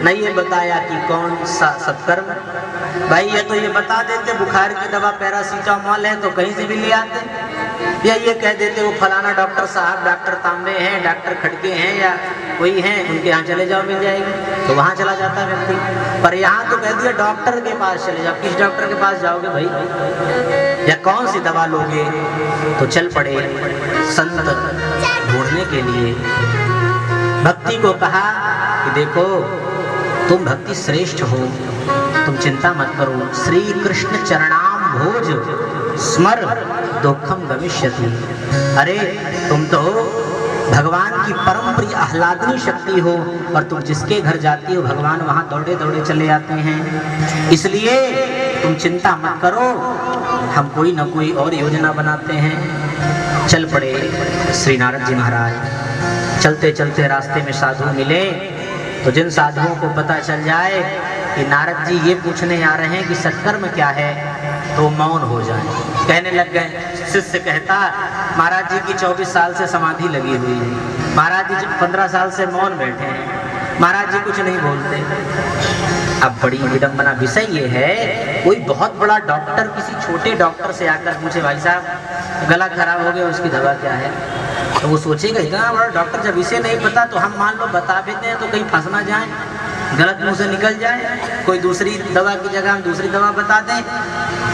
न ये बताया कि कौन सा सत्कर्म। भाई ये तो ये बता देते बुखार की दवा पैरासीटामोल है तो कहीं से भी ले आते, या ये कह देते वो फलाना डॉक्टर साहब, डॉक्टर तांबे हैं, डॉक्टर खड़के हैं या कोई हैं, उनके यहाँ चले जाओ मिल जाएगी, तो वहाँ चला जाता व्यक्ति। पर यहाँ तो कह दिया डॉक्टर के पास चले जाओ। किस डॉक्टर के पास जाओगे भाई, या कौन सी दवा लोगे? तो चल पड़े संत ढूंढने के लिए। भक्ति को कहा कि देखो तुम भक्ति श्रेष्ठ हो, तुम चिंता मत करो, श्री कृष्ण चरणाम भोज स्मर दुखम गमिष्यति। अरे तुम तो भगवान की परम प्रिय आह्लादनी शक्ति हो, और तुम जिसके घर जाती हो भगवान वहां दौड़े दौड़े चले आते हैं, इसलिए तुम चिंता मत करो, हम कोई न कोई और योजना बनाते हैं। चल पड़े श्री नारद जी महाराज। चलते चलते रास्ते में साधु मिले, तो जिन साधुओं को पता चल जाए कि नारद जी ये पूछने आ रहे हैं कि सत्कर्म क्या है, तो मौन हो जाए। कहने लग गए। शिष्य कहता महाराज जी की 24 साल से समाधि लगी हुई है, महाराज जी 15 साल से मौन बैठे हैं, महाराज जी कुछ नहीं बोलते। अब बड़ी विडंबना विषय ये है, कोई बहुत बड़ा डॉक्टर किसी छोटे डॉक्टर से आकर पूछे भाई साहब गला खराब हो गया, उसकी दवा क्या है? तो वो सोचेगा इतना बड़ा डॉक्टर जब इसे नहीं पता तो हम मान लो बता देते हैं तो कहीं फंस ना जाए, गलत मुंह से निकल जाए, कोई दूसरी दवा की जगह हम दूसरी दवा बता दें।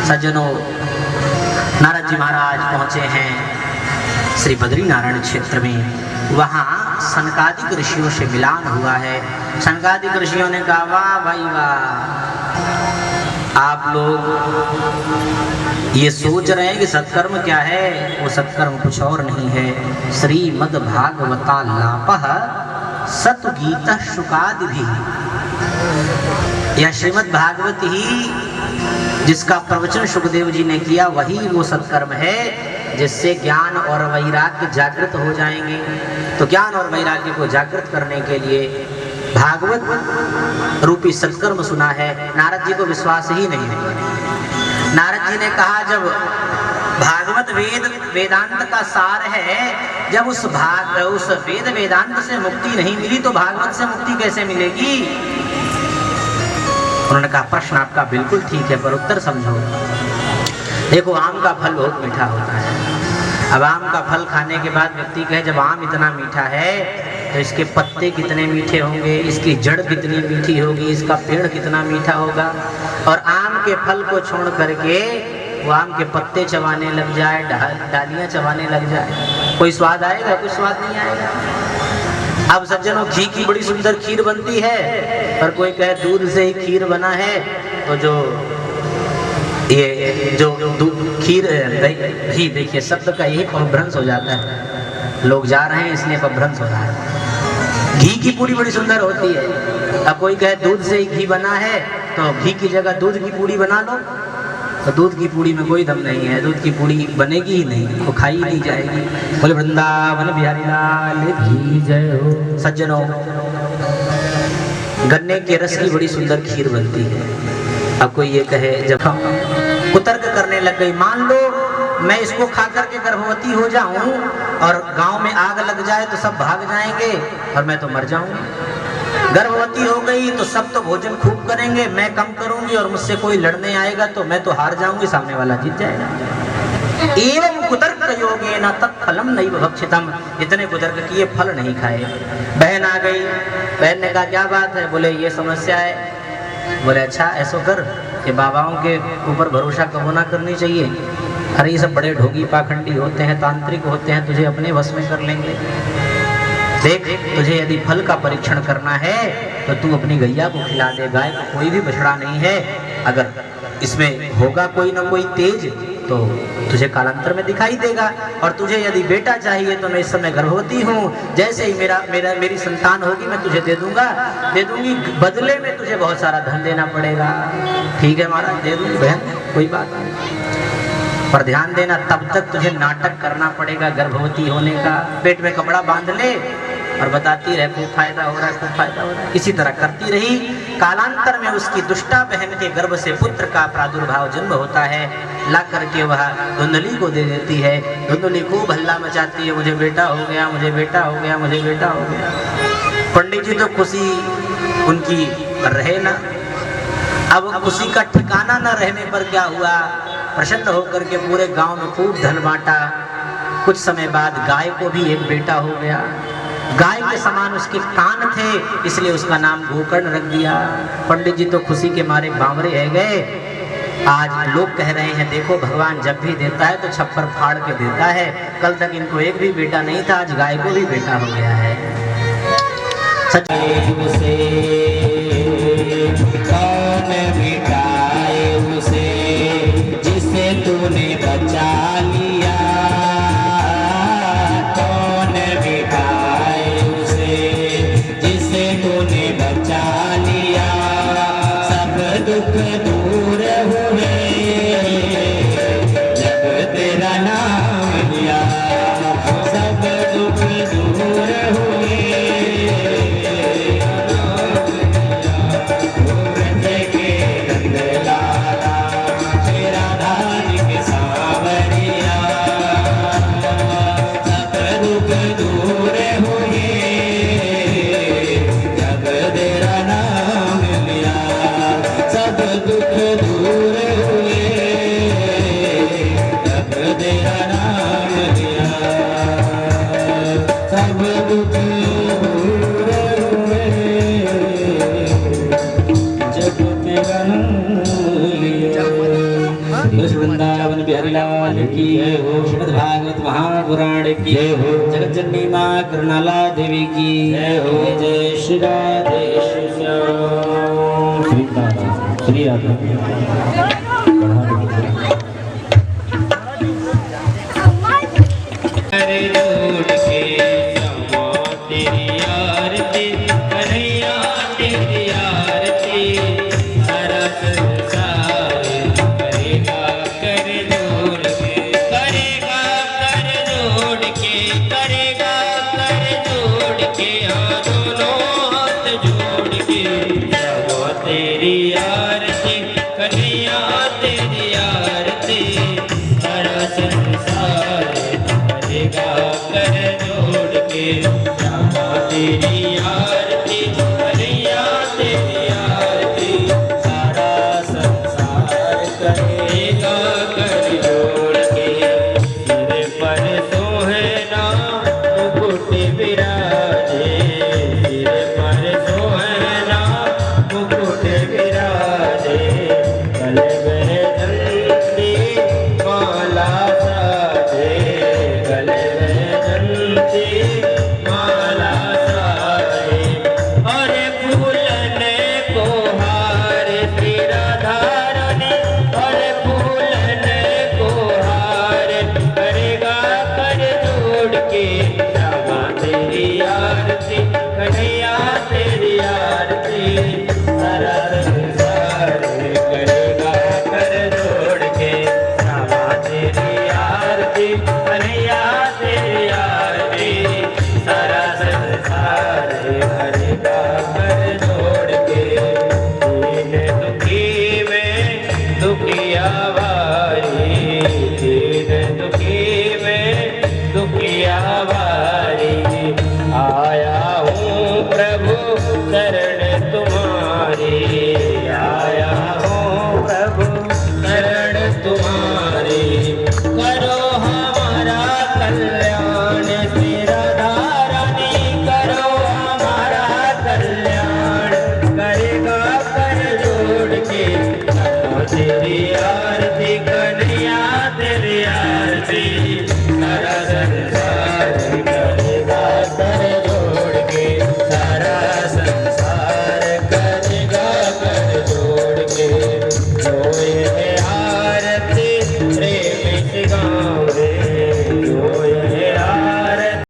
सज्जनों, नारद जी महाराज पहुंचे हैं श्री बद्रीनारायण क्षेत्र में। वहाँ सनकादिक ऋषियों से मिलान हुआ है। सनकादिक ऋषियों ने कहा वाह भाई वाह, आप लोग ये सोच रहे हैं कि सत्कर्म क्या है, वो सत्कर्म कुछ और नहीं है। श्रीमद् भागवता लापः सतगीत शुकादि भी। यह श्रीमद् भागवत ही जिसका प्रवचन सुखदेव जी ने किया, वही वो सत्कर्म है जिससे ज्ञान और वैराग्य जागृत हो जाएंगे। तो ज्ञान और वैराग्य को जागृत करने के लिए भागवत रूपी सत्कर्म सुना है। नारद जी को विश्वास ही नहीं हुआ। नारद जी ने कहा जब भागवत वेदांत का सार है, जब उस वेदांत से मुक्ति नहीं मिली तो भागवत से मुक्ति कैसे मिलेगी? उन्होंने कहा प्रश्न आपका बिल्कुल ठीक है, पर उत्तर समझो। देखो आम का फल बहुत मीठा होता है। अब आम का फल खाने के बाद व्यक्ति कहे जब आम इतना मीठा है तो इसके पत्ते कितने मीठे होंगे, इसकी जड़ कितनी मीठी होगी, इसका पेड़ कितना मीठा होगा। और आम के फल को छोड़ करके वो आम के पत्ते चबाने लग जाए, डालियां चबाने लग जाए, कोई स्वाद आएगा? कोई स्वाद नहीं आएगा। अब सज्जनों, घी की बड़ी सुंदर खीर बनती है, पर कोई कहे दूध से ही खीर बना है, तो जो खीर घी, देखिए शब्द का यही अपभ्रंश हो जाता है। लोग जा रहे हैं इसलिए अपभ्रंश हो रहा है। घी की पूरी बड़ी सुंदर होती है। अब कोई कहे दूध से ही घी बना है, तो घी की जगह दूध की पूड़ी बना लो, तो दूध की पूड़ी में कोई दम नहीं है, दूध की पूड़ी बनेगी ही नहीं, वो खाई नहीं जाएगी। बोले वृंदावन बिहारी लाल की जय हो। सज्जनों, गन्ने के रस की बड़ी सुंदर खीर बनती है। अब कोई ये कहे, जब हम कुतर्क करने लग गई, मान लो मैं इसको खा करके गर्भवती हो जाऊं और गांव में आग लग जाए तो सब भाग जाएंगे और मैं तो मर जाऊंगी। गर्भवती हो गई तो सब तो भोजन खूब करेंगे, मैं कम करूंगी, और मुझसे कोई लड़ने आएगा तो मैं तो हार जाऊंगी, सामने वाला जीत जाएगा। एवं कुतर्क योगेन तत्फलम नैव भक्षितम। इतने कुतर्क किए, फल नहीं खाए। बहन आ गई, बहन ने कहा क्या बात है? बोले ये समस्या है। बोले अच्छा ऐसा कर कि बाबाओं के ऊपर भरोसा कबो ना करनी चाहिए। अरे ये सब बड़े ढोगी पाखंडी होते हैं, तांत्रिक होते हैं, तुझे अपने वश में कर लेंगे। देख, तुझे यदि फल का परीक्षण करना है तो तू अपनी गैया को खिला दे। गाय को कोई भी बछड़ा नहीं है, अगर इसमें होगा कोई ना कोई तेज तो तुझे कालांतर में दिखाई देगा। और तुझे यदि बेटा चाहिए तो मैं इस समय गर्भवती हूँ, जैसे ही मेरी संतान होगी मैं तुझे दे दूंगी, बदले में तुझे बहुत सारा धन देना पड़ेगा। ठीक है महाराज, दे दूंगी बहन, कोई बात नहीं। पर ध्यान देना, तब तक तुझे नाटक करना पड़ेगा गर्भवती होने का। पेट में कपड़ा बांध ले और बताती रहे खूब फायदा हो रहा है, खूब फायदा हो रहा है। इसी तरह करती रही। कालांतर में उसकी दुष्टा बहन के गर्भ से पुत्र का प्रादुर्भाव जन्म होता है। ला करके वह धुंधली को दे देती है। धुंधली खूब हल्ला मचाती है, मुझे बेटा हो गया, मुझे बेटा हो गया, मुझे बेटा हो गया। पंडित जी तो खुशी उनकी रहे ना। अब खुशी का ठिकाना न रहने पर क्या हुआ, प्रसन्न होकर के पूरे गांव में खूब धन बांटा। कुछ समय बाद गाय को भी एक बेटा हो गया। गाय के समान उसके कान थे, इसलिए उसका नाम गोकर्ण रख दिया। पंडित जी तो खुशी के मारे बावरे रह गए। आज लोग कह रहे हैं देखो भगवान जब भी देता है तो छप्पर फाड़ के देता है। कल तक इनको एक भी बेटा नहीं था, आज गाय को भी बेटा हो गया है। सच उसे कौन मिटाए उसे, जिसे तूने बचा लिया। कौन मिटाए उसे, जिसे तूने बचा लिया। सब दुख दूर हुए जब तेरा नाम लिया। सब दुख दूर हुए वृंदावन बिहारी लाल की जय हो। श्रीमद् भागवत महापुराण की जय हो। जगत जननी माँ करुणाला देवी की जय हो। जय श्री राधे श्री श्याम श्री राधा श्री राधा। के